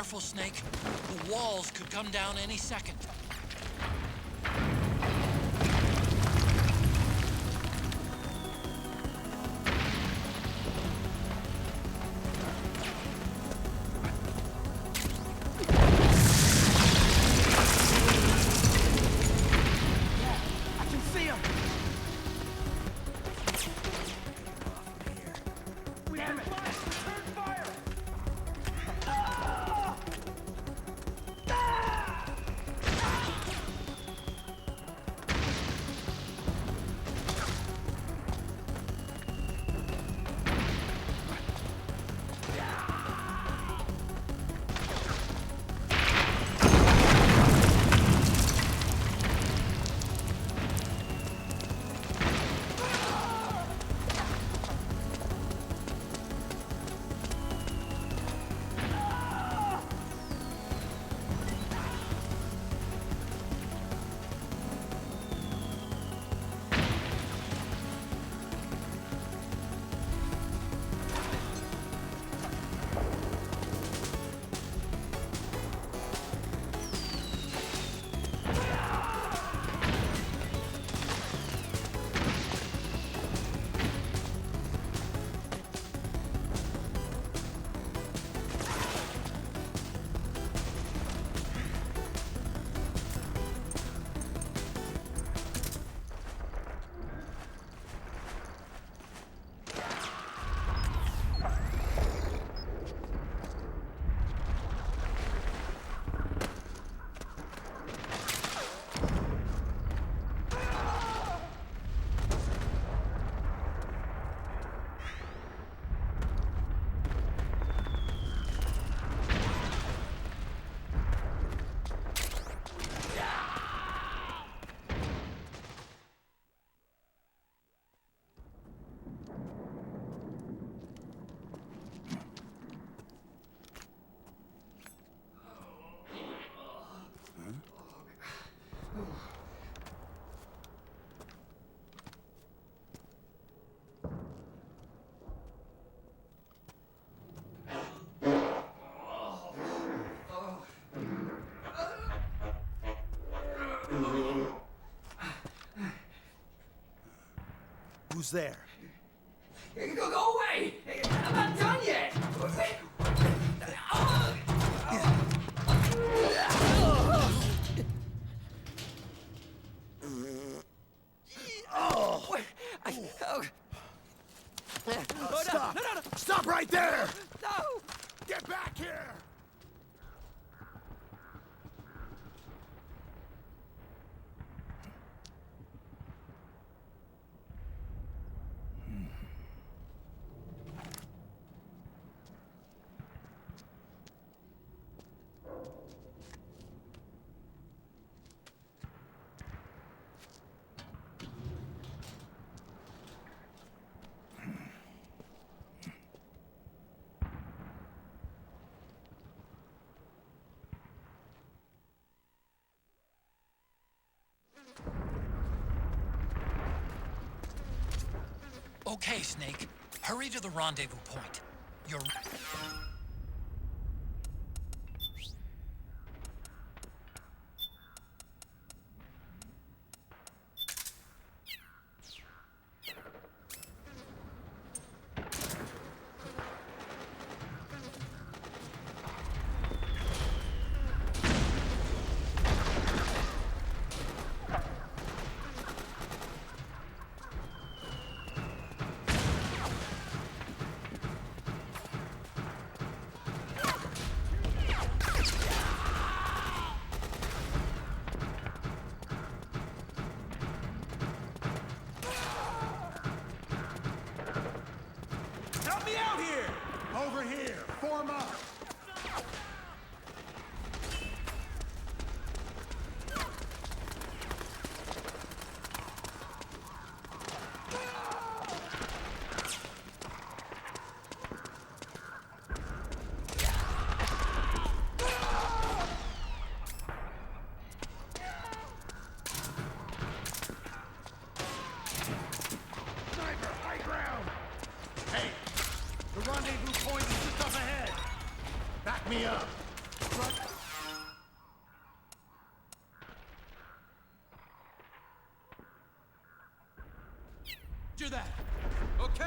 careful, Snake. The walls could come down any second. Who's there? Go away! I'm not done yet! Stop! No. Stop right there! No! Get back here! Okay, Snake. Hurry to the rendezvous point. You're... Help me out here! Over here! Form up! Sniper, high ground! Hey, the rendezvous point is just up ahead. Back me up. Roger that. Okay.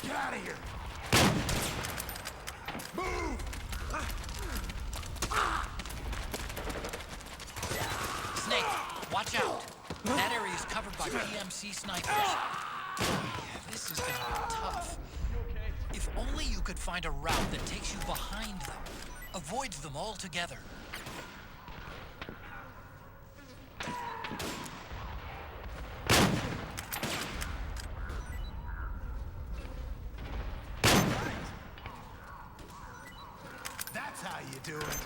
Get out of here! Move! Snake, watch out. That area is covered by PMC snipers. This is gonna be tough. If only you could find a route that takes you behind them, avoids them altogether. That's how you do it.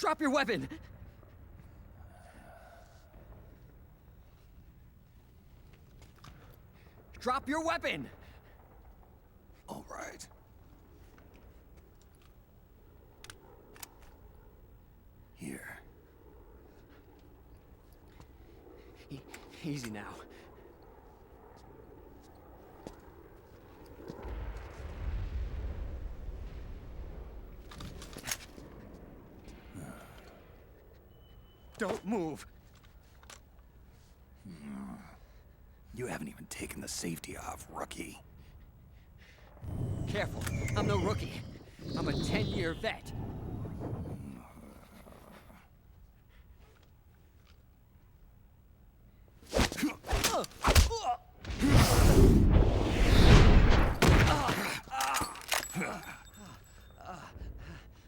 Drop your weapon! Drop your weapon! All right. Here. Easy now. Don't move. You haven't even taken the safety off, rookie. Careful, I'm no rookie. I'm a 10-year vet.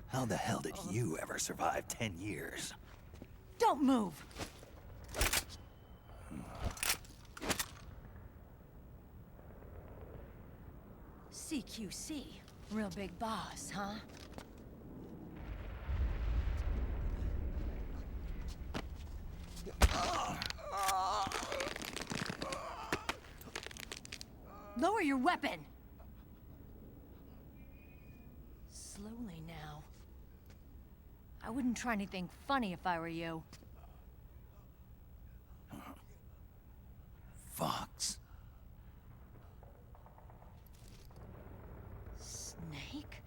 How the hell did you ever survive 10 years? Don't move! CQC. Real big boss, huh? Lower your weapon! Slowly now. I wouldn't try anything funny if I were you. Fox. Snake?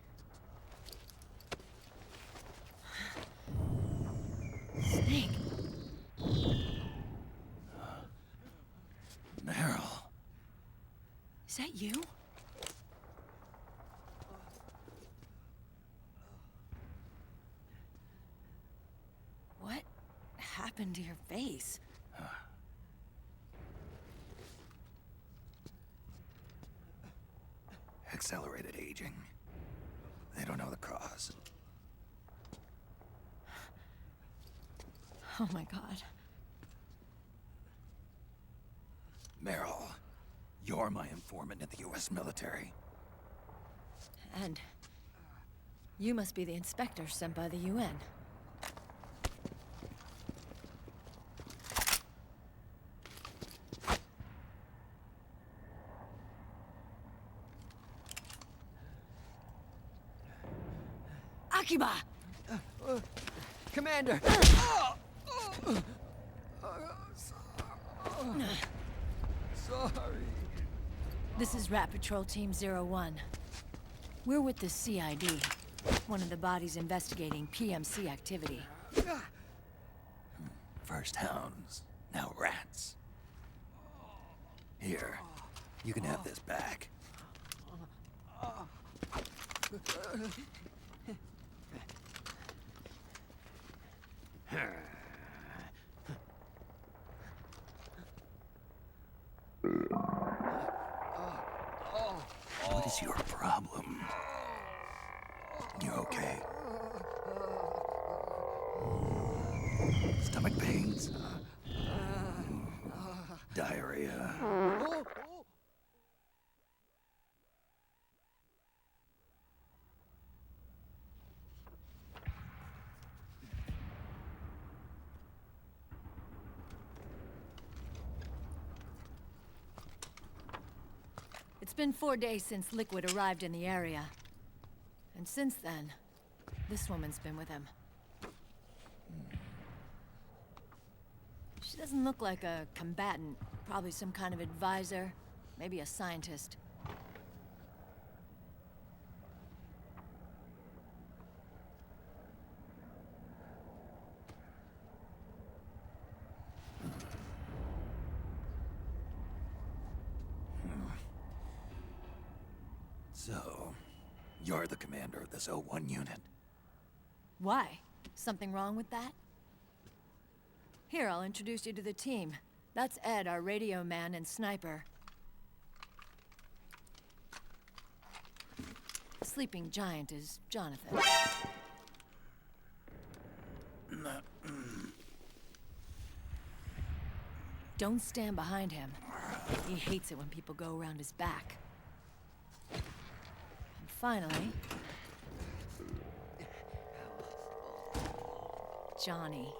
Snake? Meryl. Is that you? What happened to your face? Accelerated aging. They don't know the cause. Oh my god. Meryl, you're my informant in the U.S. military. And you must be the inspector sent by the UN. Akiba! Commander! Sorry. This is Rat Patrol Team 01. We're with the CID, one of the bodies investigating PMC activity. First hounds, now rats. Here, you can have this back. What is your problem? You okay? Stomach pains? Diarrhea? It's been 4 days since Liquid arrived in the area. And since then, this woman's been with him. She doesn't look like a combatant. Probably some kind of advisor, maybe a scientist. So, you're the commander of this O1 unit. Why? Something wrong with that? Here, I'll introduce you to the team. That's Ed, our radio man and sniper. Sleeping giant is Jonathan. Don't stand behind him. He hates it when people go around his back. And finally... Johnny.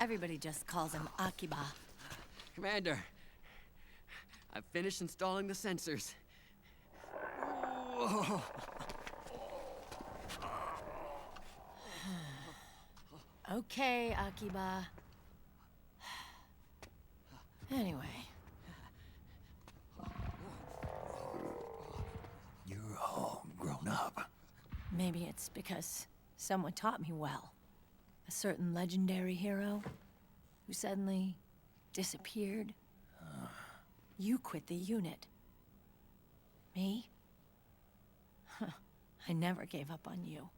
Everybody just calls him Akiba. Commander, I've finished installing the sensors. Whoa. Okay, Akiba. Anyway. You're all grown up. Maybe it's because someone taught me well. A certain legendary hero who suddenly disappeared. You quit the unit. Me? I never gave up on you.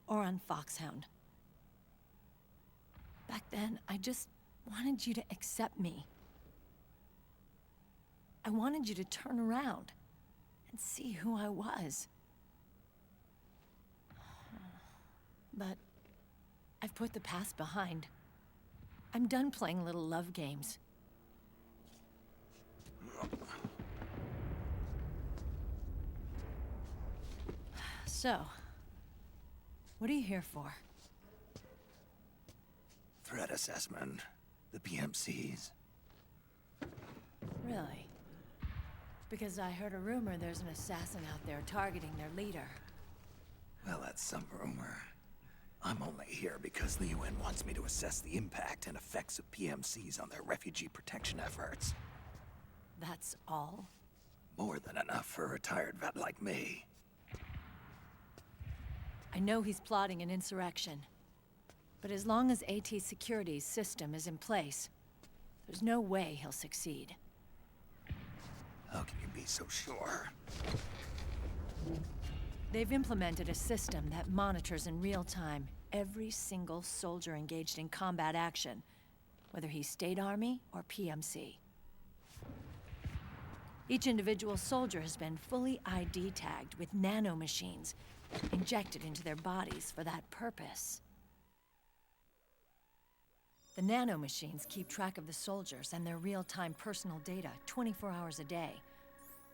Or on Foxhound. Back then, I just wanted you to accept me. I wanted you to turn around and see who I was. But I've put the past behind. I'm done playing little love games. So, what are you here for? Threat assessment. The PMCs. Really? Because I heard a rumor there's an assassin out there targeting their leader. Well, that's some rumor. I'm only here because the UN wants me to assess the impact and effects of PMCs on their refugee protection efforts. That's all? More than enough for a retired vet like me. I know he's plotting an insurrection. But as long as AT Security's system is in place, there's no way he'll succeed. How can you be so sure? They've implemented a system that monitors in real time every single soldier engaged in combat action, whether he's State Army or PMC. Each individual soldier has been fully ID tagged with nanomachines injected into their bodies for that purpose. The nanomachines keep track of the soldiers and their real-time personal data 24 hours a day.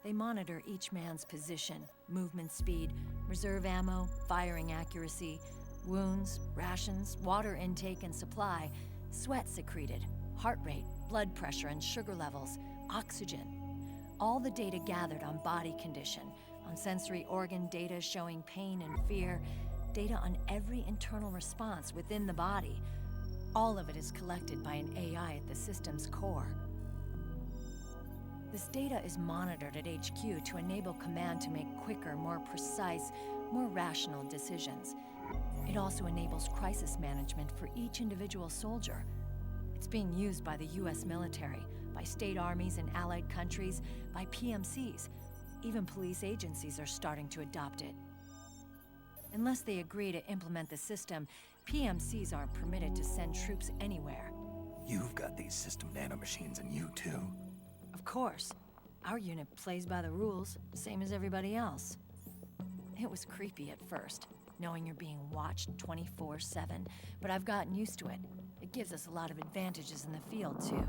They monitor each man's position, movement speed, reserve ammo, firing accuracy, wounds, rations, water intake and supply, sweat secreted, heart rate, blood pressure and sugar levels, oxygen. All the data gathered on body condition, on sensory organ data showing pain and fear, data on every internal response within the body. All of it is collected by an AI at the system's core. This data is monitored at HQ to enable command to make quicker, more precise, more rational decisions. It also enables crisis management for each individual soldier. It's being used by the US military, by state armies in allied countries, by PMCs. Even police agencies are starting to adopt it. Unless they agree to implement the system, PMCs aren't permitted to send troops anywhere. You've got these system nanomachines in you too. Of course. Our unit plays by the rules, same as everybody else. It was creepy at first, knowing you're being watched 24/7, but I've gotten used to it. It gives us a lot of advantages in the field, too.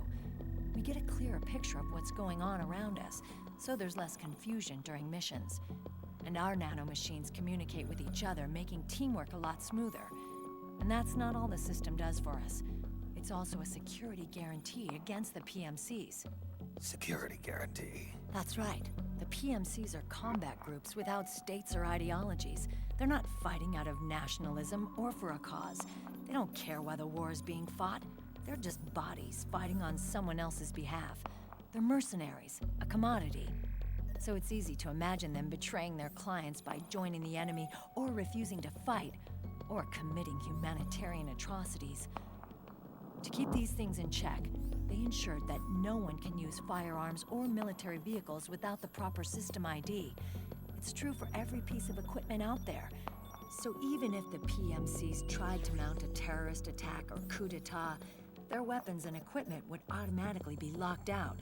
We get a clearer picture of what's going on around us, so there's less confusion during missions. And our nanomachines communicate with each other, making teamwork a lot smoother. And that's not all the system does for us. It's also a security guarantee against the PMCs. Security guarantee. That's right. The PMCs are combat groups without states or ideologies. They're not fighting out of nationalism or for a cause. They don't care why the war is being fought. They're just bodies fighting on someone else's behalf. They're mercenaries, a commodity. So it's easy to imagine them betraying their clients by joining the enemy or refusing to fight, or committing humanitarian atrocities. To keep these things in check, they ensured that no one can use firearms or military vehicles without the proper system ID. It's true for every piece of equipment out there. So even if the PMCs tried to mount a terrorist attack or coup d'etat, their weapons and equipment would automatically be locked out.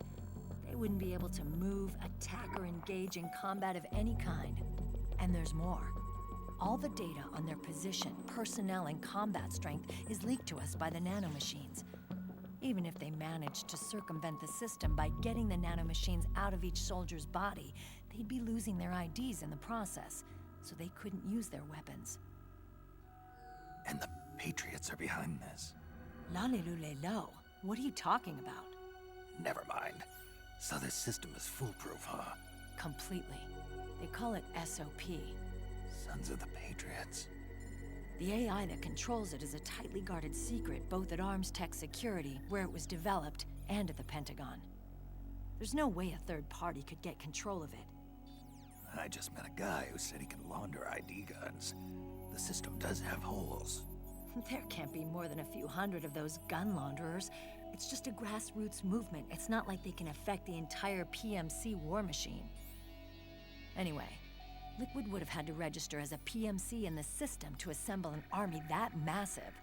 They wouldn't be able to move, attack, or engage in combat of any kind. And there's more. All the data on their position, personnel, and combat strength is leaked to us by the nanomachines. Even if they managed to circumvent the system by getting the nanomachines out of each soldier's body, they'd be losing their IDs in the process, so they couldn't use their weapons. And the Patriots are behind this. Lalilulelo. What are you talking about? Never mind. So this system is foolproof, huh? Completely. They call it SOP. Sons of the Patriots. The AI that controls it is a tightly guarded secret, both at Arms Tech Security, where it was developed, and at the Pentagon. There's no way a third party could get control of it. I just met a guy who said he can launder ID guns. The system does have holes. There can't be more than a few hundred of those gun launderers. It's just a grassroots movement. It's not like they can affect the entire PMC war machine. Anyway, Liquid would have had to register as a PMC in the system to assemble an army that massive.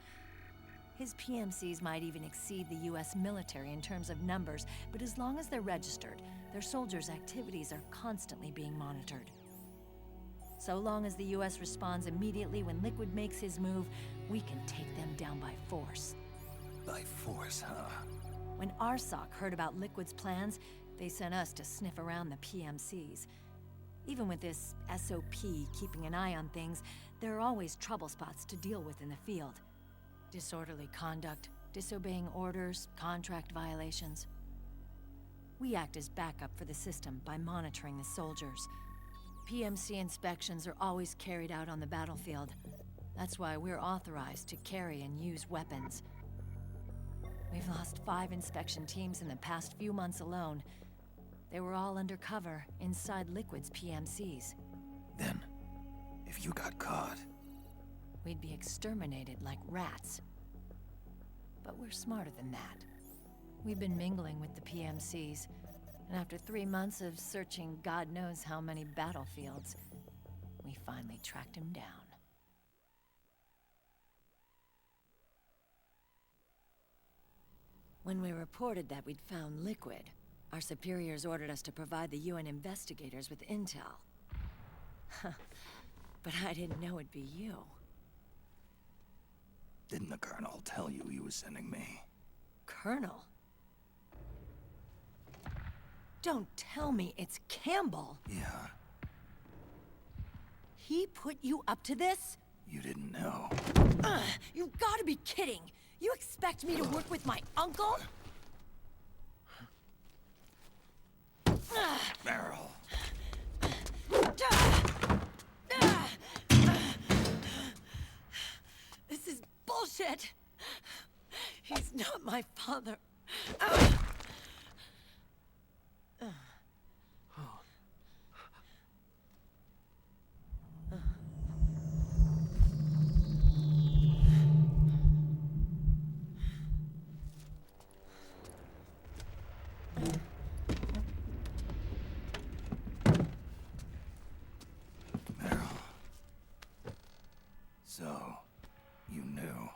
His PMCs might even exceed the US military in terms of numbers, but as long as they're registered, their soldiers' activities are constantly being monitored. So long as the US responds immediately when Liquid makes his move, we can take them down by force. By force, huh? When RSOC heard about Liquid's plans, they sent us to sniff around the PMCs. Even with this SOP keeping an eye on things, there are always trouble spots to deal with in the field. Disorderly conduct, disobeying orders, contract violations. We act as backup for the system by monitoring the soldiers. PMC inspections are always carried out on the battlefield. That's why we're authorized to carry and use weapons. We've lost 5 inspection teams in the past few months alone. They were all undercover inside Liquid's PMCs. Then, if you got caught... we'd be exterminated like rats. But we're smarter than that. We've been mingling with the PMCs, and after 3 months of searching God knows how many battlefields, we finally tracked him down. When we reported that we'd found Liquid, our superiors ordered us to provide the UN investigators with intel. But I didn't know it'd be you. Didn't the Colonel tell you he was sending me? Colonel? Don't tell me it's Campbell. Yeah. He put you up to this? You didn't know. You've gotta be kidding! You expect me to work with my uncle? Meryl. This is bullshit! He's not my father. So, you knew.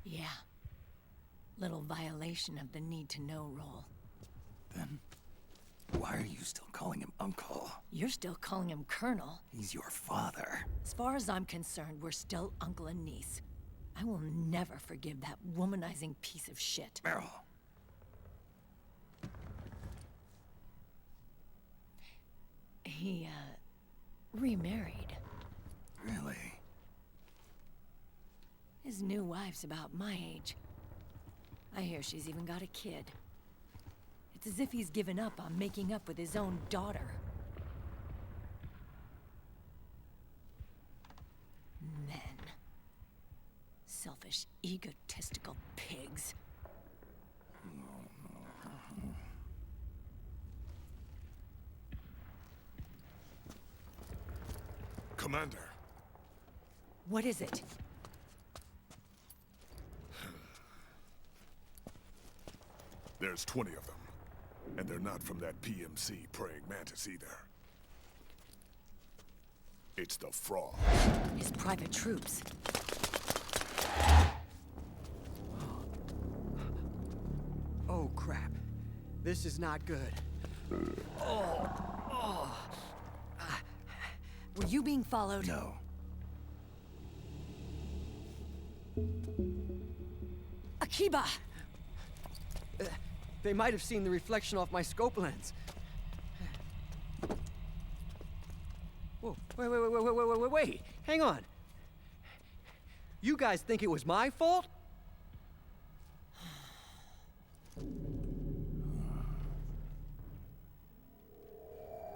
Yeah. Little violation of the need-to-know rule. Then, why are you still calling him Uncle? You're still calling him Colonel. He's your father. As far as I'm concerned, we're still uncle and niece. I will never forgive that womanizing piece of shit. Meryl. He, remarried. Really? His new wife's about my age. I hear she's even got a kid. It's as if he's given up on making up with his own daughter. Men. Selfish, egotistical pigs. Commander. What is it? There's 20 of them. And they're not from that PMC praying mantis either. It's the Frog. His private troops. Oh, crap. This is not good. Were you being followed? No. Akiba! They might have seen the reflection off my scope lens. Whoa, wait. Hang on. You guys think it was my fault?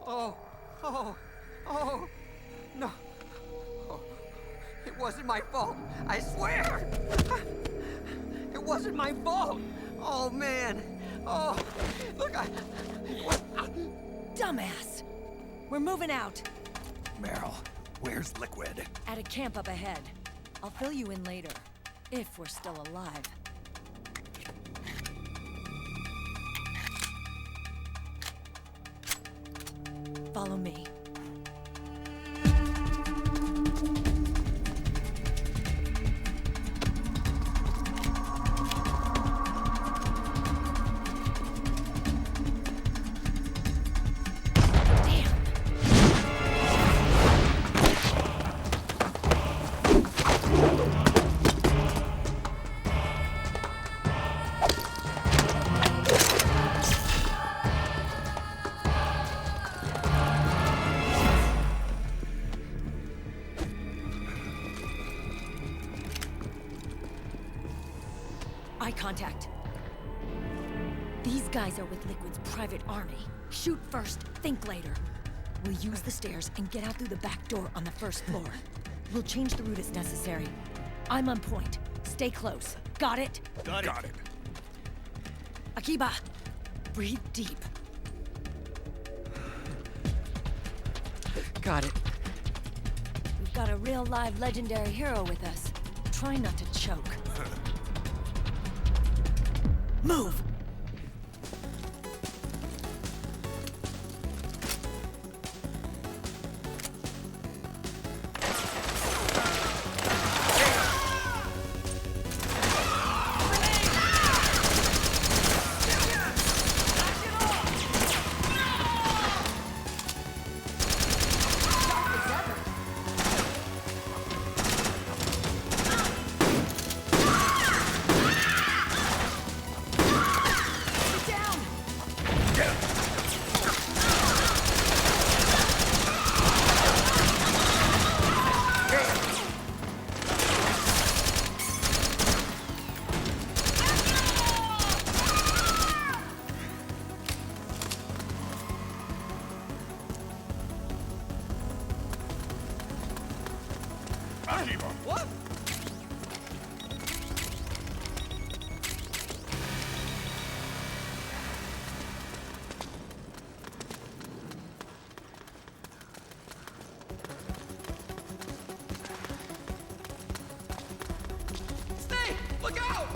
Oh, no. Oh, it wasn't my fault, I swear! It wasn't my fault! Oh, man. Oh, look, Dumbass! We're moving out. Meryl, where's Liquid? At a camp up ahead. I'll fill you in later, if we're still alive. Follow me. Eye contact. These guys are with Liquid's private army. Shoot first, think later. We'll use the stairs and get out through the back door on the first floor. We'll change the route as necessary. I'm on point. Stay close. Got it? Got it. Akiba, breathe deep. Got it. We've got a real live legendary hero with us. Try not to choke. Move! What? Snake! Look out!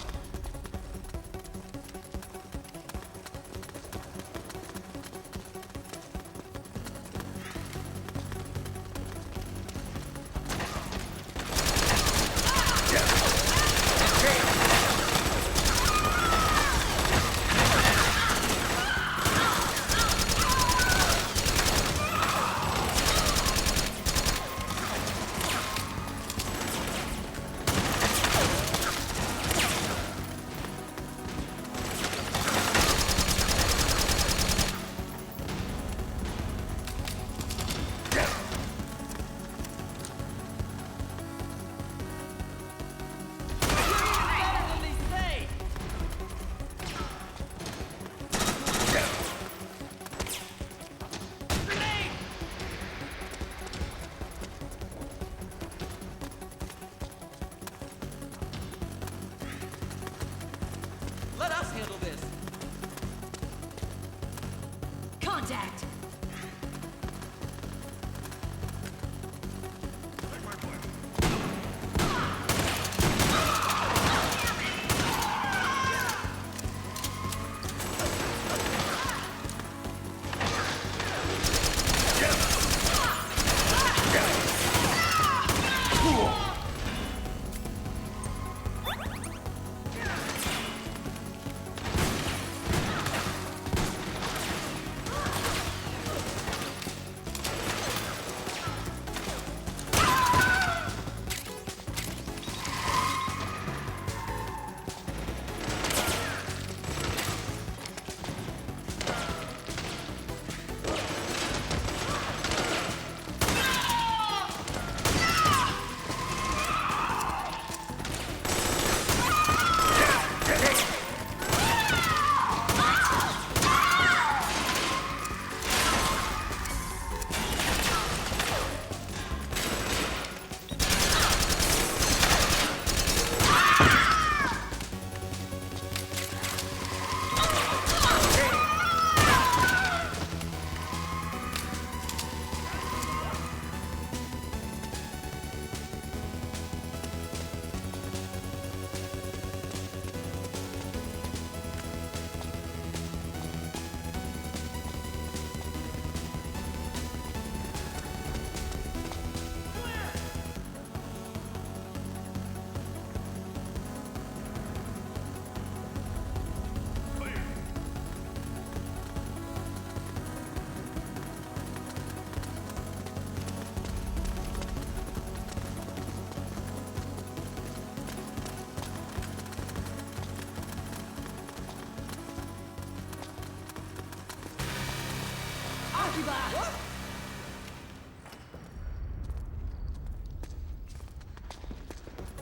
Akiba!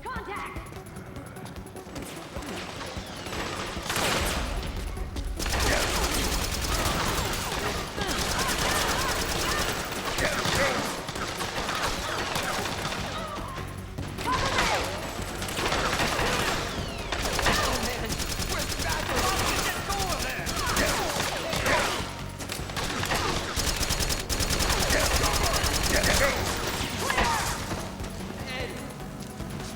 Contact!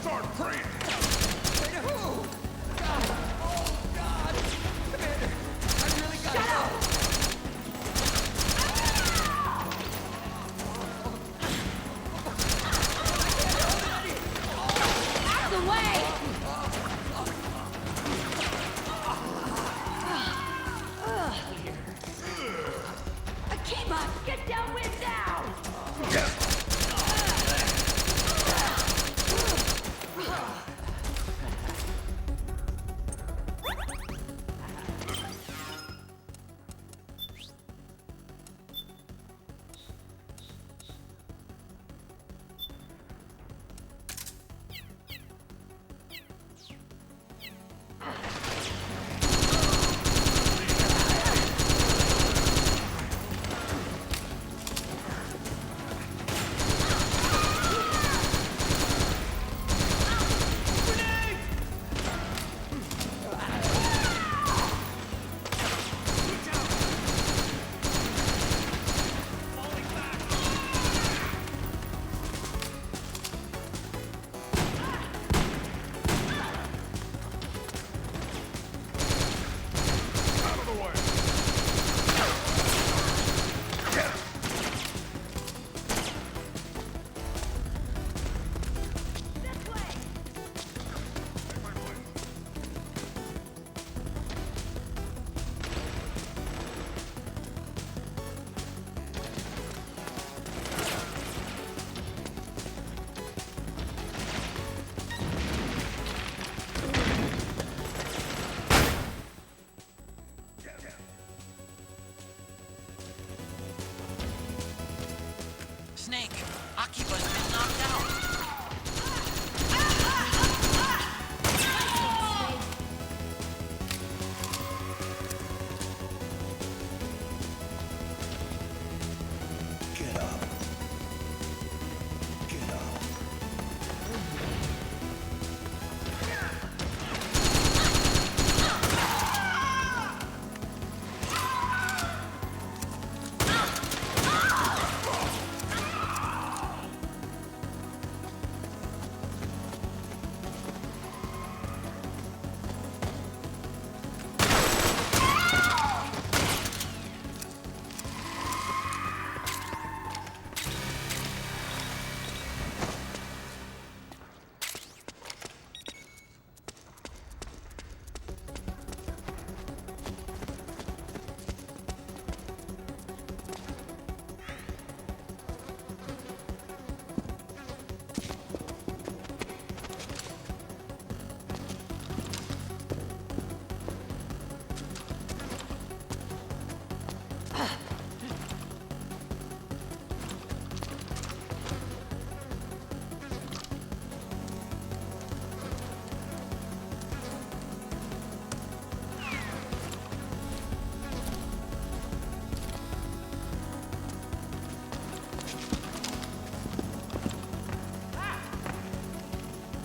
Start praying! Pray to who? God. Oh, God. Commander, I really got Shut up! Out of the way! Akiba, get downwind now! Out of the way! Snake, Akiba's been knocked out. Get up. Get up.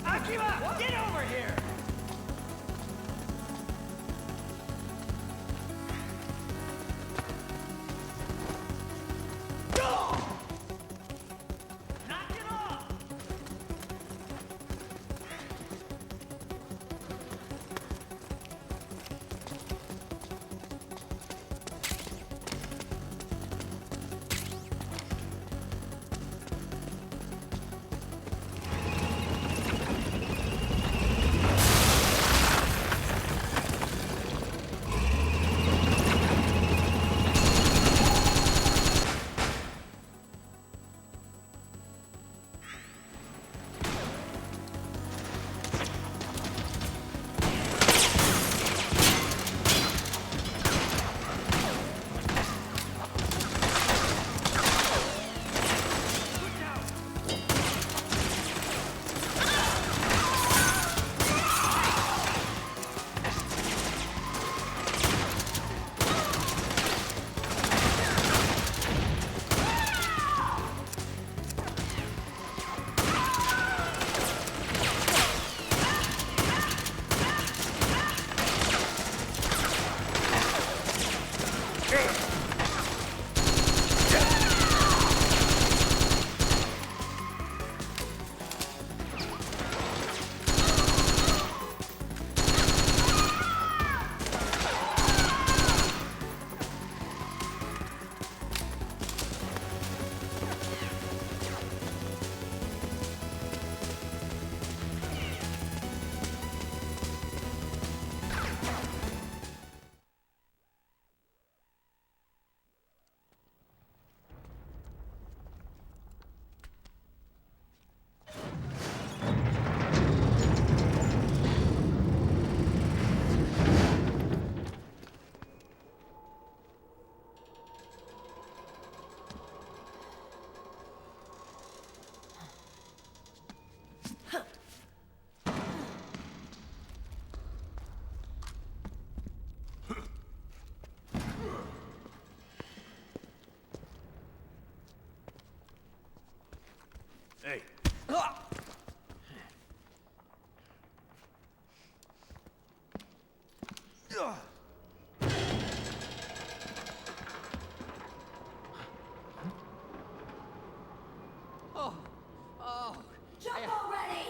Akiba, get over here! Knock it off! Hey. Oh, oh. Jump already!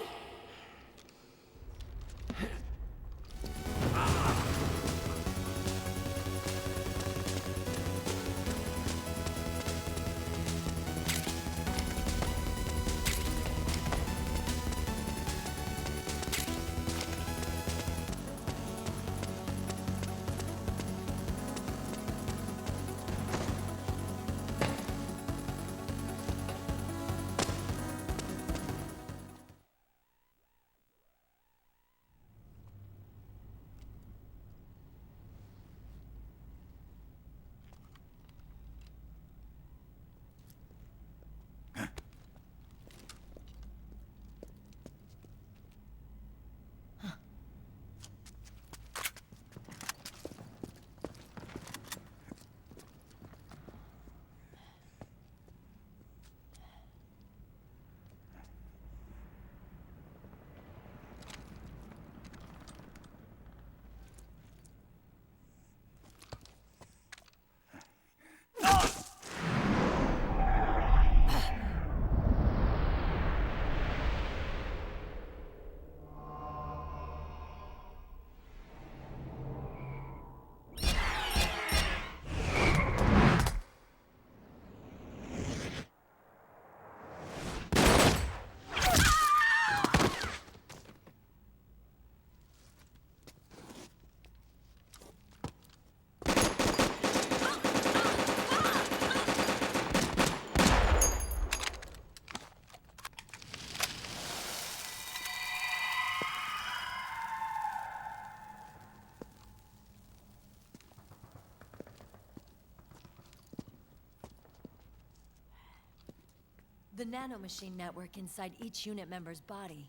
The nanomachine network inside each unit member's body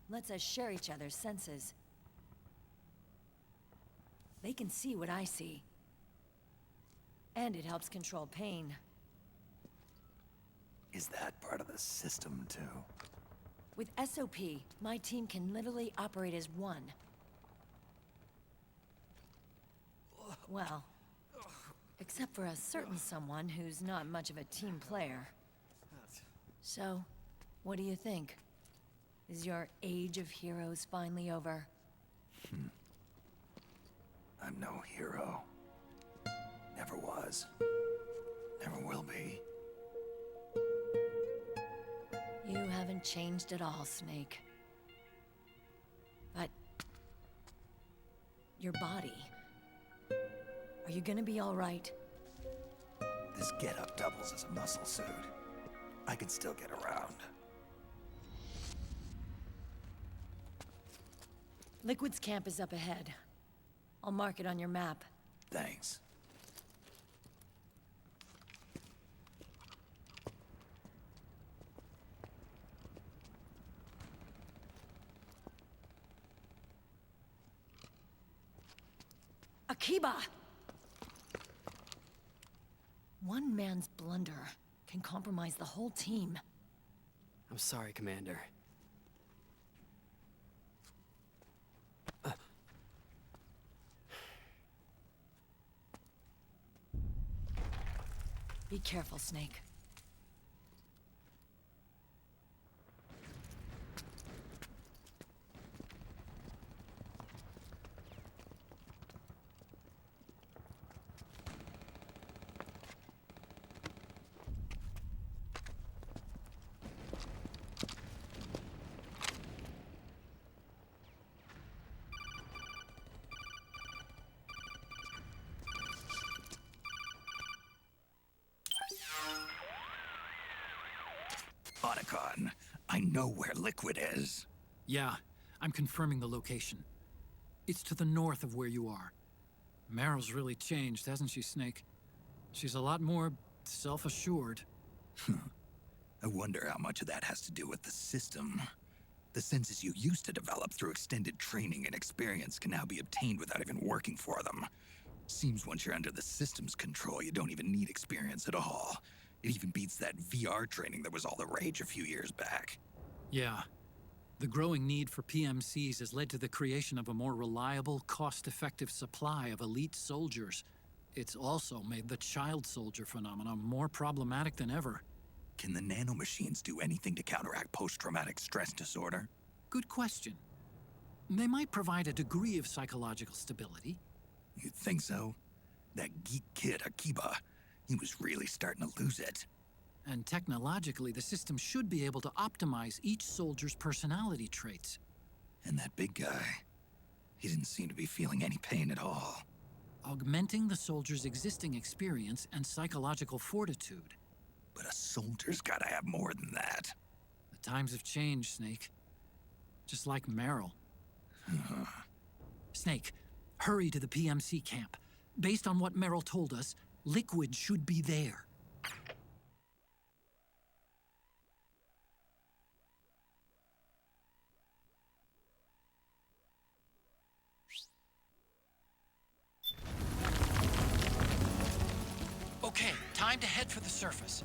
lets us share each other's senses. They can see what I see. And it helps control pain. Is that part of the system, too? With SOP, my team can literally operate as one. Well, except for a certain someone who's not much of a team player. So, what do you think? Is your age of heroes finally over? I'm no hero. Never was. Never will be. You haven't changed at all, Snake. But... your body... are you gonna be all right? This getup doubles as a muscle suit. I can still get around. Liquid's camp is up ahead. I'll mark it on your map. Thanks. Akiba! One man's blunder can compromise the whole team. I'm sorry, Commander. Be careful, Snake. Otacon, I know where Liquid is. Yeah, I'm confirming the location. It's to the north of where you are. Meryl's really changed, hasn't she, Snake? She's a lot more self-assured. I wonder how much of that has to do with the system. The senses you used to develop through extended training and experience can now be obtained without even working for them. Seems once you're under the system's control, you don't even need experience at all. It even beats that VR training that was all the rage a few years back. Yeah. The growing need for PMCs has led to the creation of a more reliable, cost-effective supply of elite soldiers. It's also made the child soldier phenomenon more problematic than ever. Can the nanomachines do anything to counteract post-traumatic stress disorder? Good question. They might provide a degree of psychological stability. You think so? That geek kid, Akiba, he was really starting to lose it. And technologically, the system should be able to optimize each soldier's personality traits. And that big guy, he didn't seem to be feeling any pain at all. Augmenting the soldier's existing experience and psychological fortitude. But a soldier's gotta have more than that. The times have changed, Snake. Just like Meryl. Snake, hurry to the PMC camp. Based on what Meryl told us, Liquid should be there. Okay, time to head for the surface.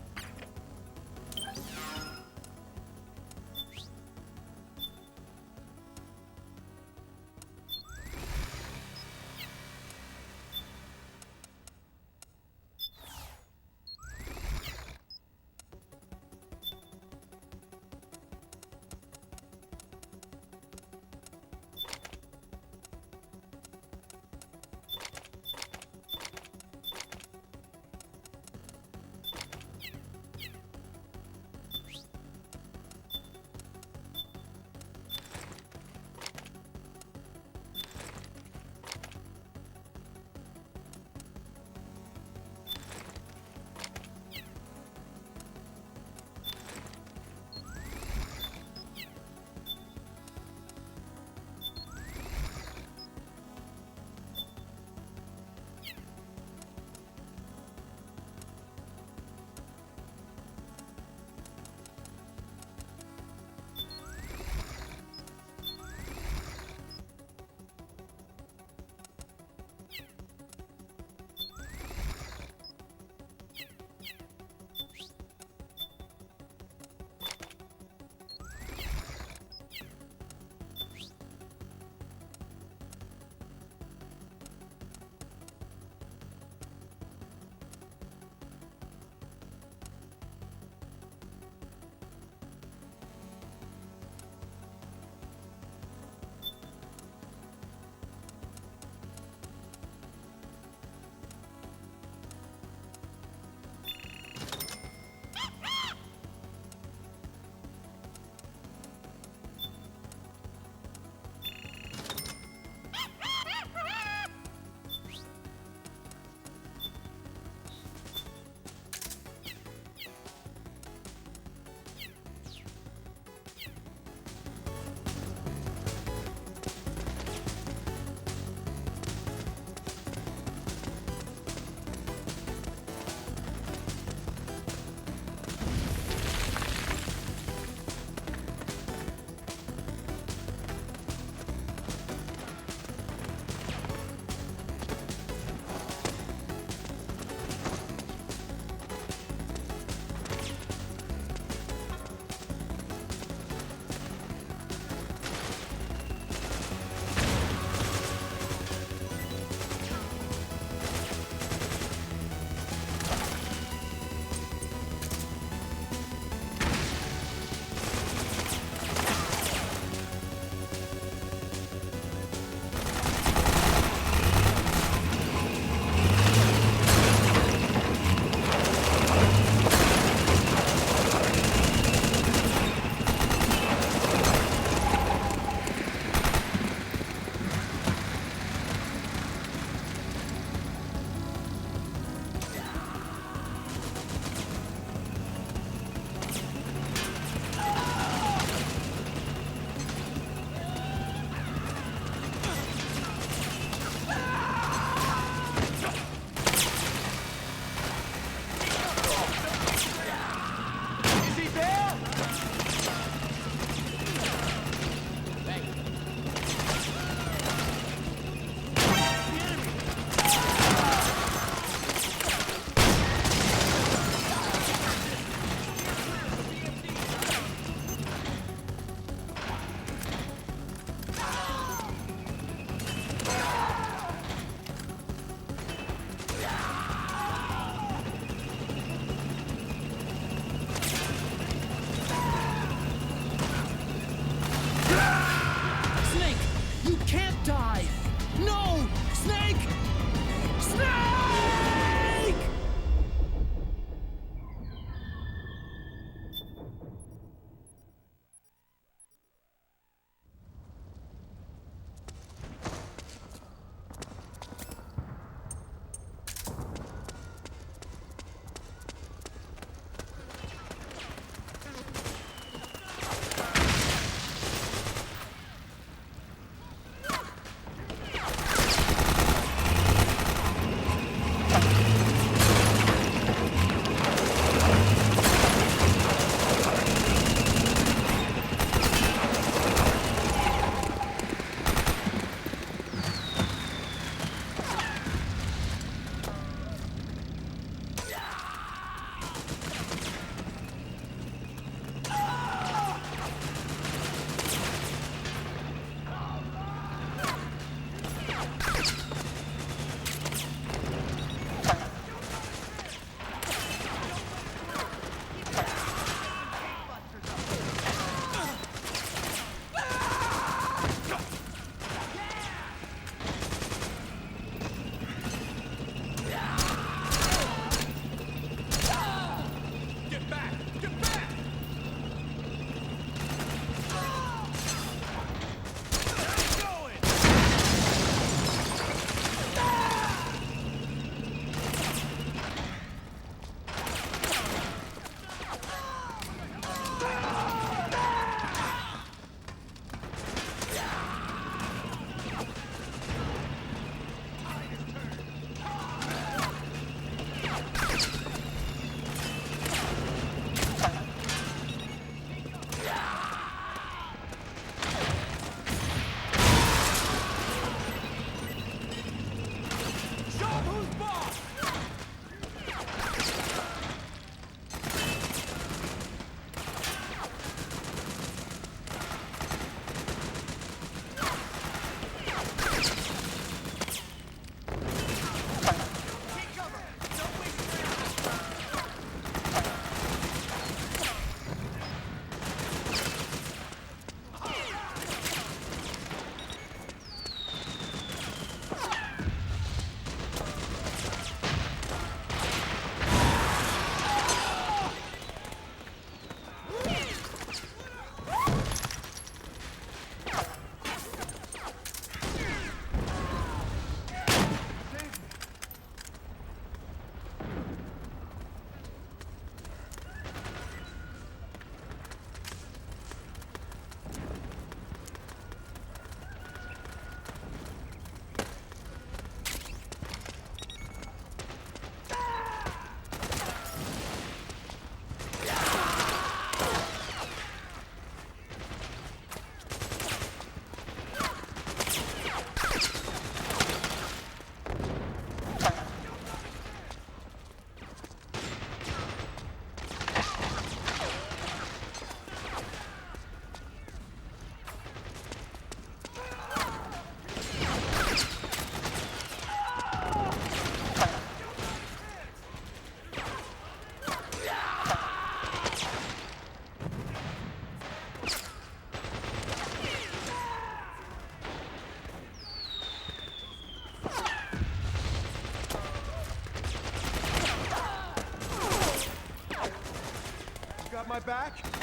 back!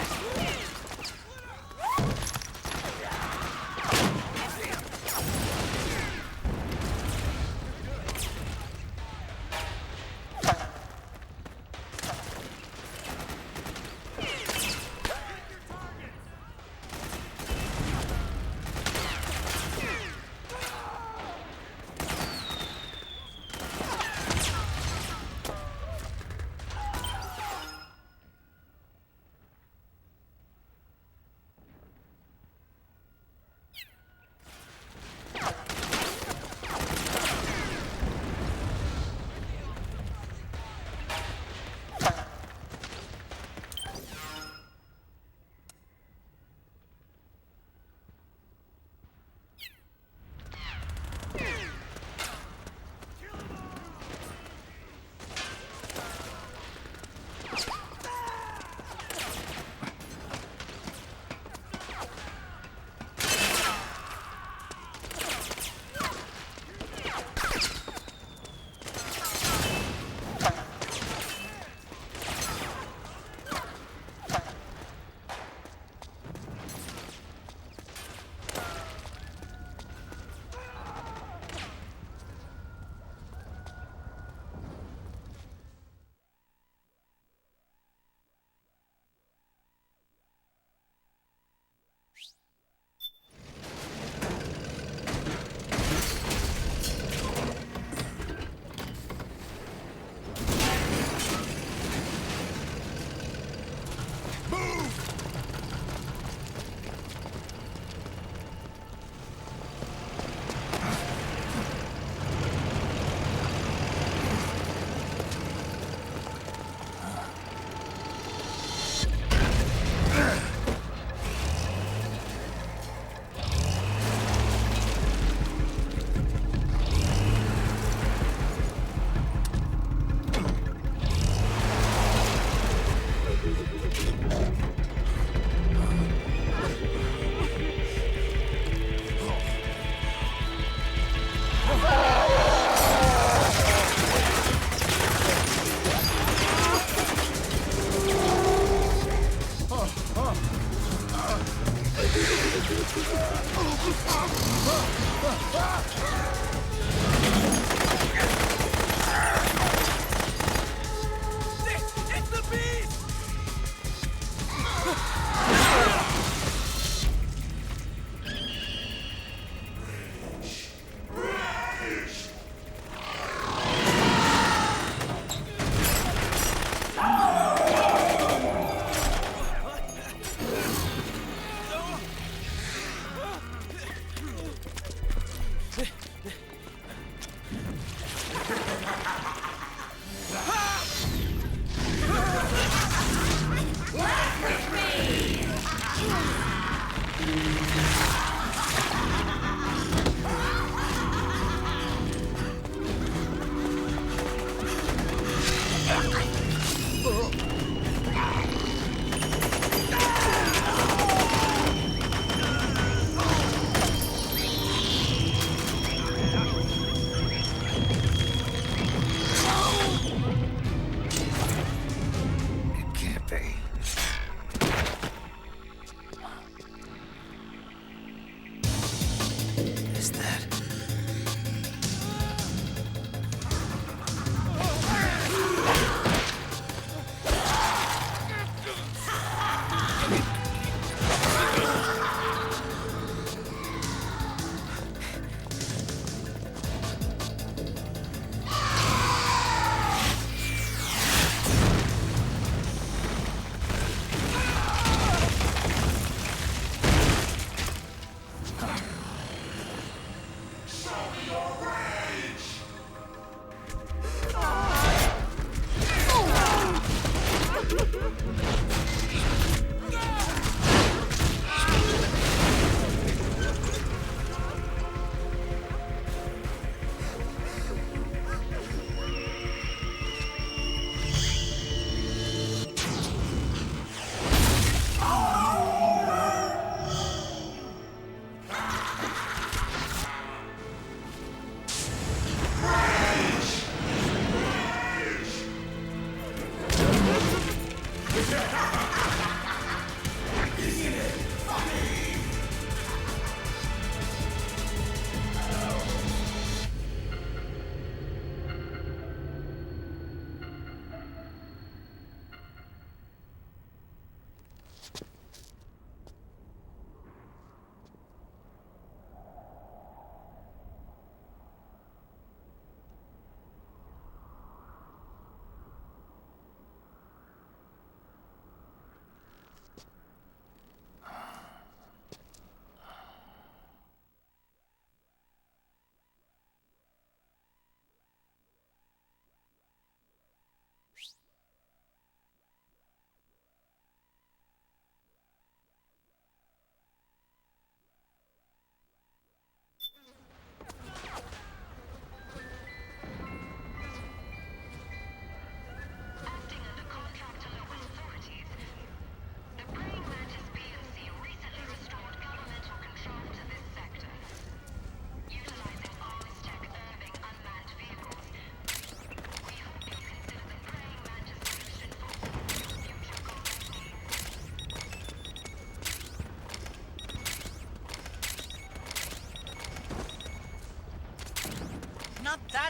It's the beast!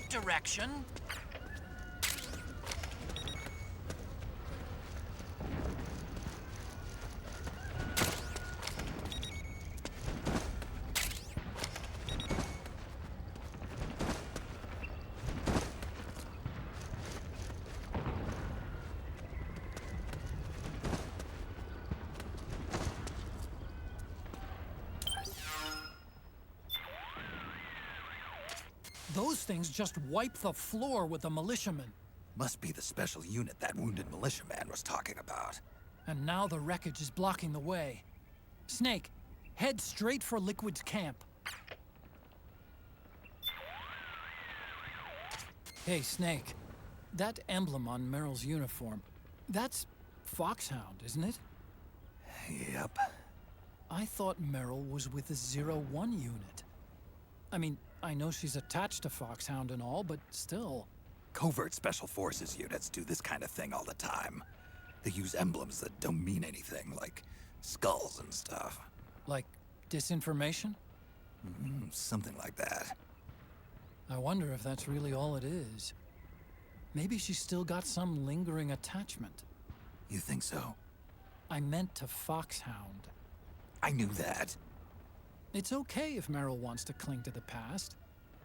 that direction. Those things just wiped the floor with the militiamen. Must be the special unit that wounded militiaman was talking about. And now the wreckage is blocking the way. Snake, head straight for Liquid's camp. Hey, Snake. That emblem on Meryl's uniform, that's Foxhound, isn't it? Yep. I thought Meryl was with the 01 unit. I mean, I know she's attached to Foxhound and all, but still. Covert Special Forces units do this kind of thing all the time. They use emblems that don't mean anything, like skulls and stuff. Like disinformation? Something like that. I wonder if that's really all it is. Maybe she's still got some lingering attachment. You think so? I meant to Foxhound. I knew that. It's okay if Meryl wants to cling to the past.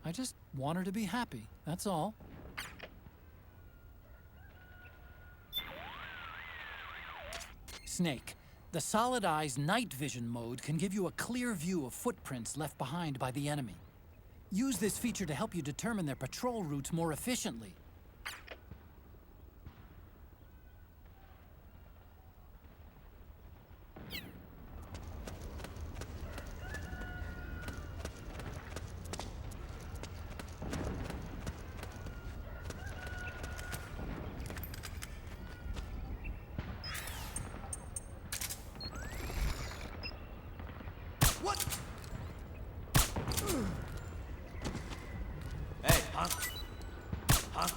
I just want her to be happy, that's all. Snake, the Solid Eye's night vision mode can give you a clear view of footprints left behind by the enemy. Use this feature to help you determine their patrol routes more efficiently. What? Hey, huh? Huh?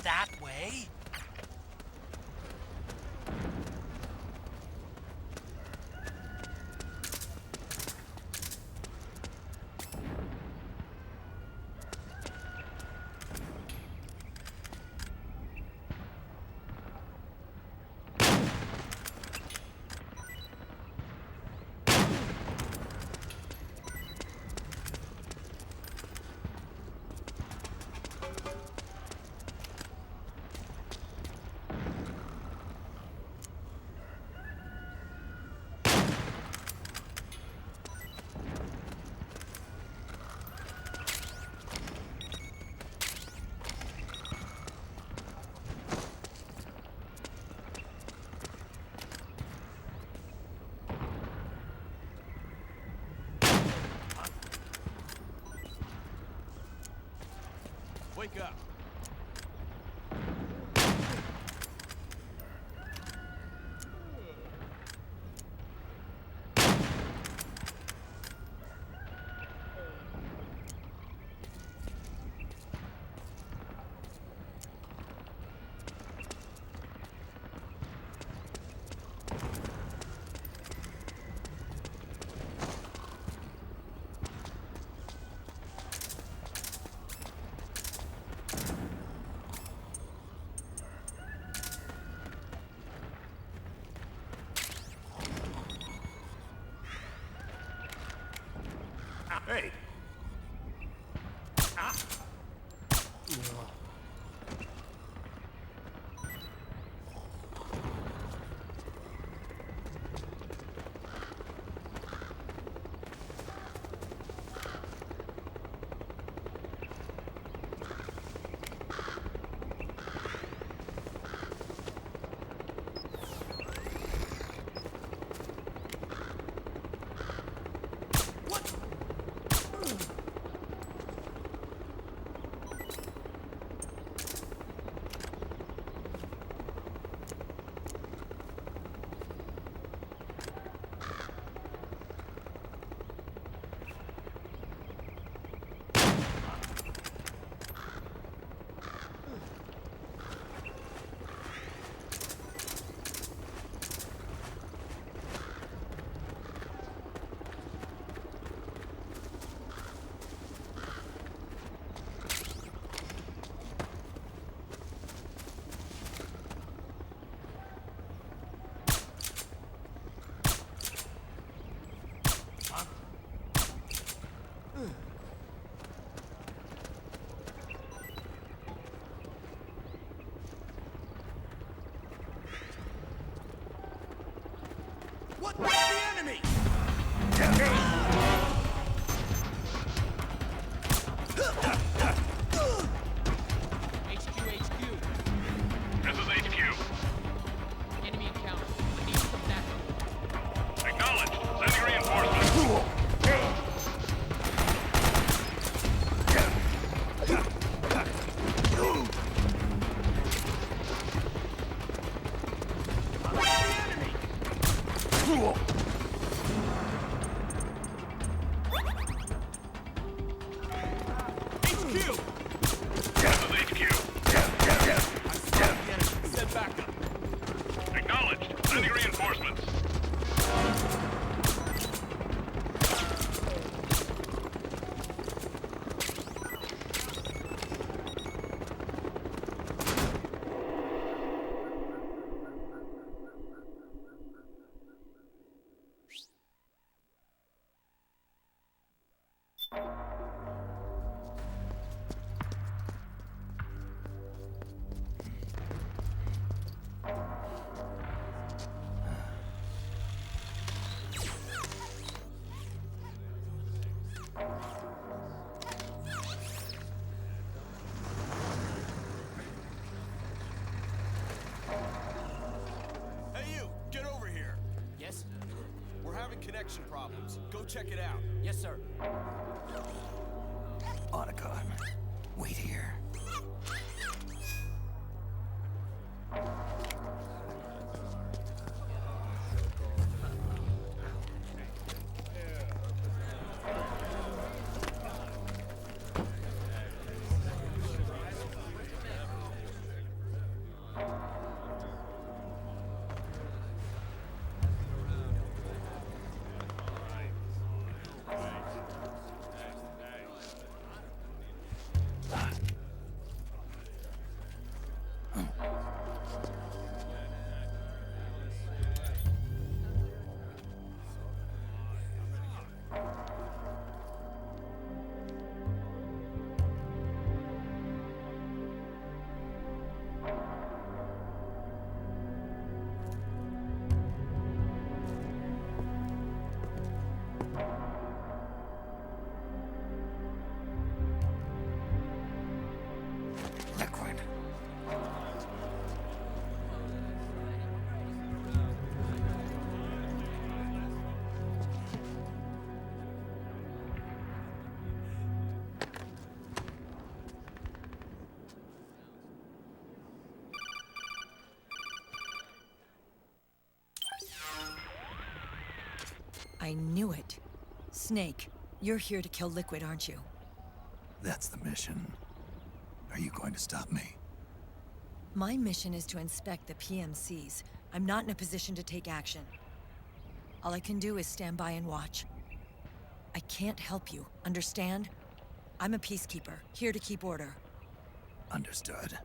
that way. Wake up. Hey! What? The enemy! HQ. This is HQ. Enemy encounter. I need some backup. Acknowledged. Sending reinforcements. Hey, you! Get over here! Yes? We're having connection problems. Go check it out. Yes, sir. Otacon, wait here. I knew it. Snake, you're here to kill Liquid, aren't you? That's the mission. Are you going to stop me? My mission is to inspect the PMCs. I'm not in a position to take action. All I can do is stand by and watch. I can't help you, understand? I'm a peacekeeper, here to keep order. Understood.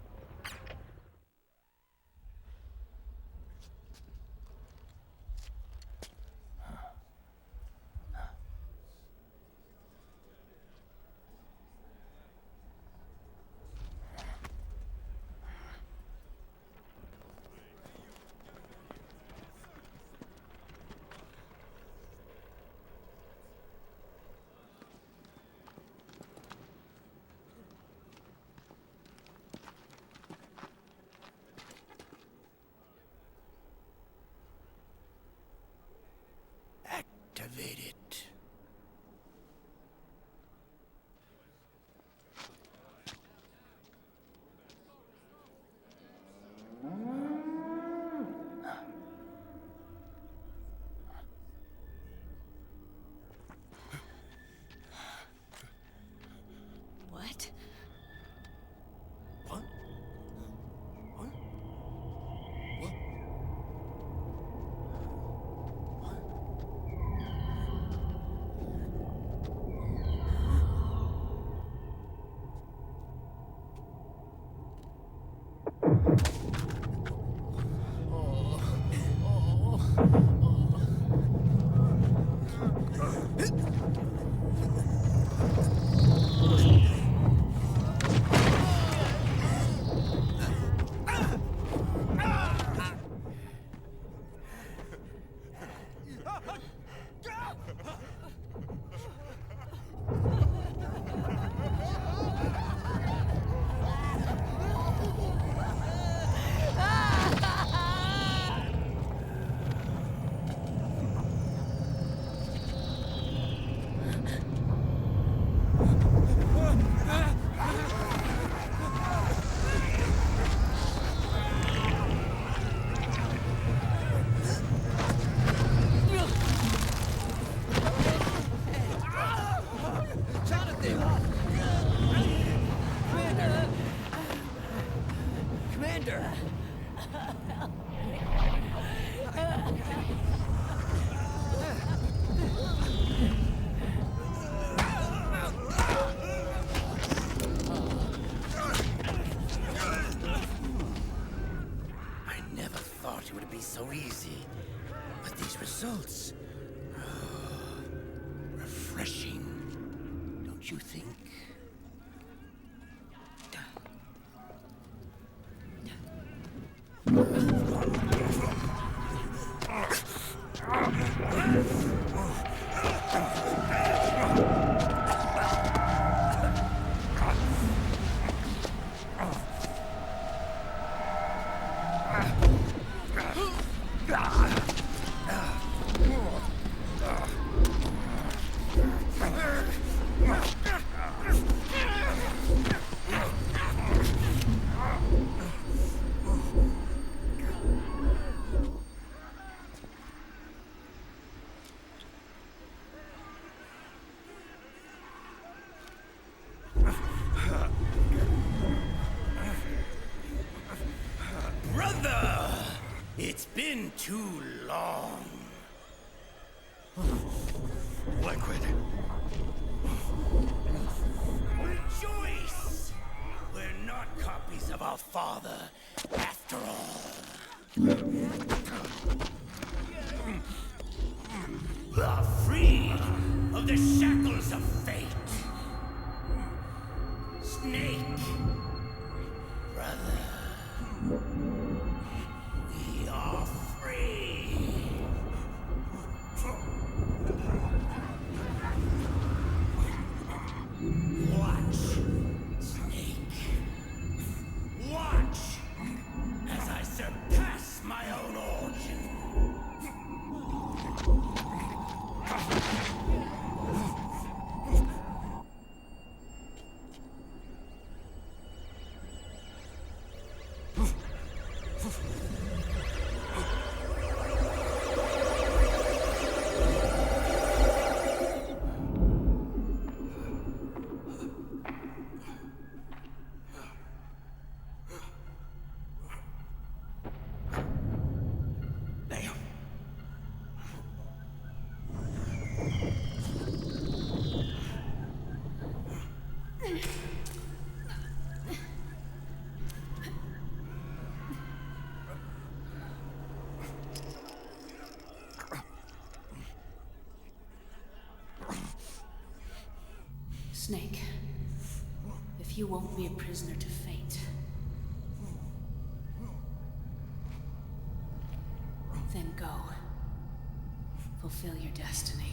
Activate it. What? What? What? What? Commander! I never thought it would be so easy. But these results... refreshing. Don't you think? Brother! It's been too long. Liquid. Rejoice! We're not copies of our father, after all. We are free of the shackles of fate. Snake, brother, we are free. Watch, Snake. Watch as I surpass my own origin. You won't be a prisoner to fate. Then go. Fulfill your destiny.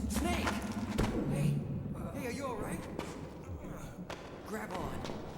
Snake! Hey, are you alright? Grab on.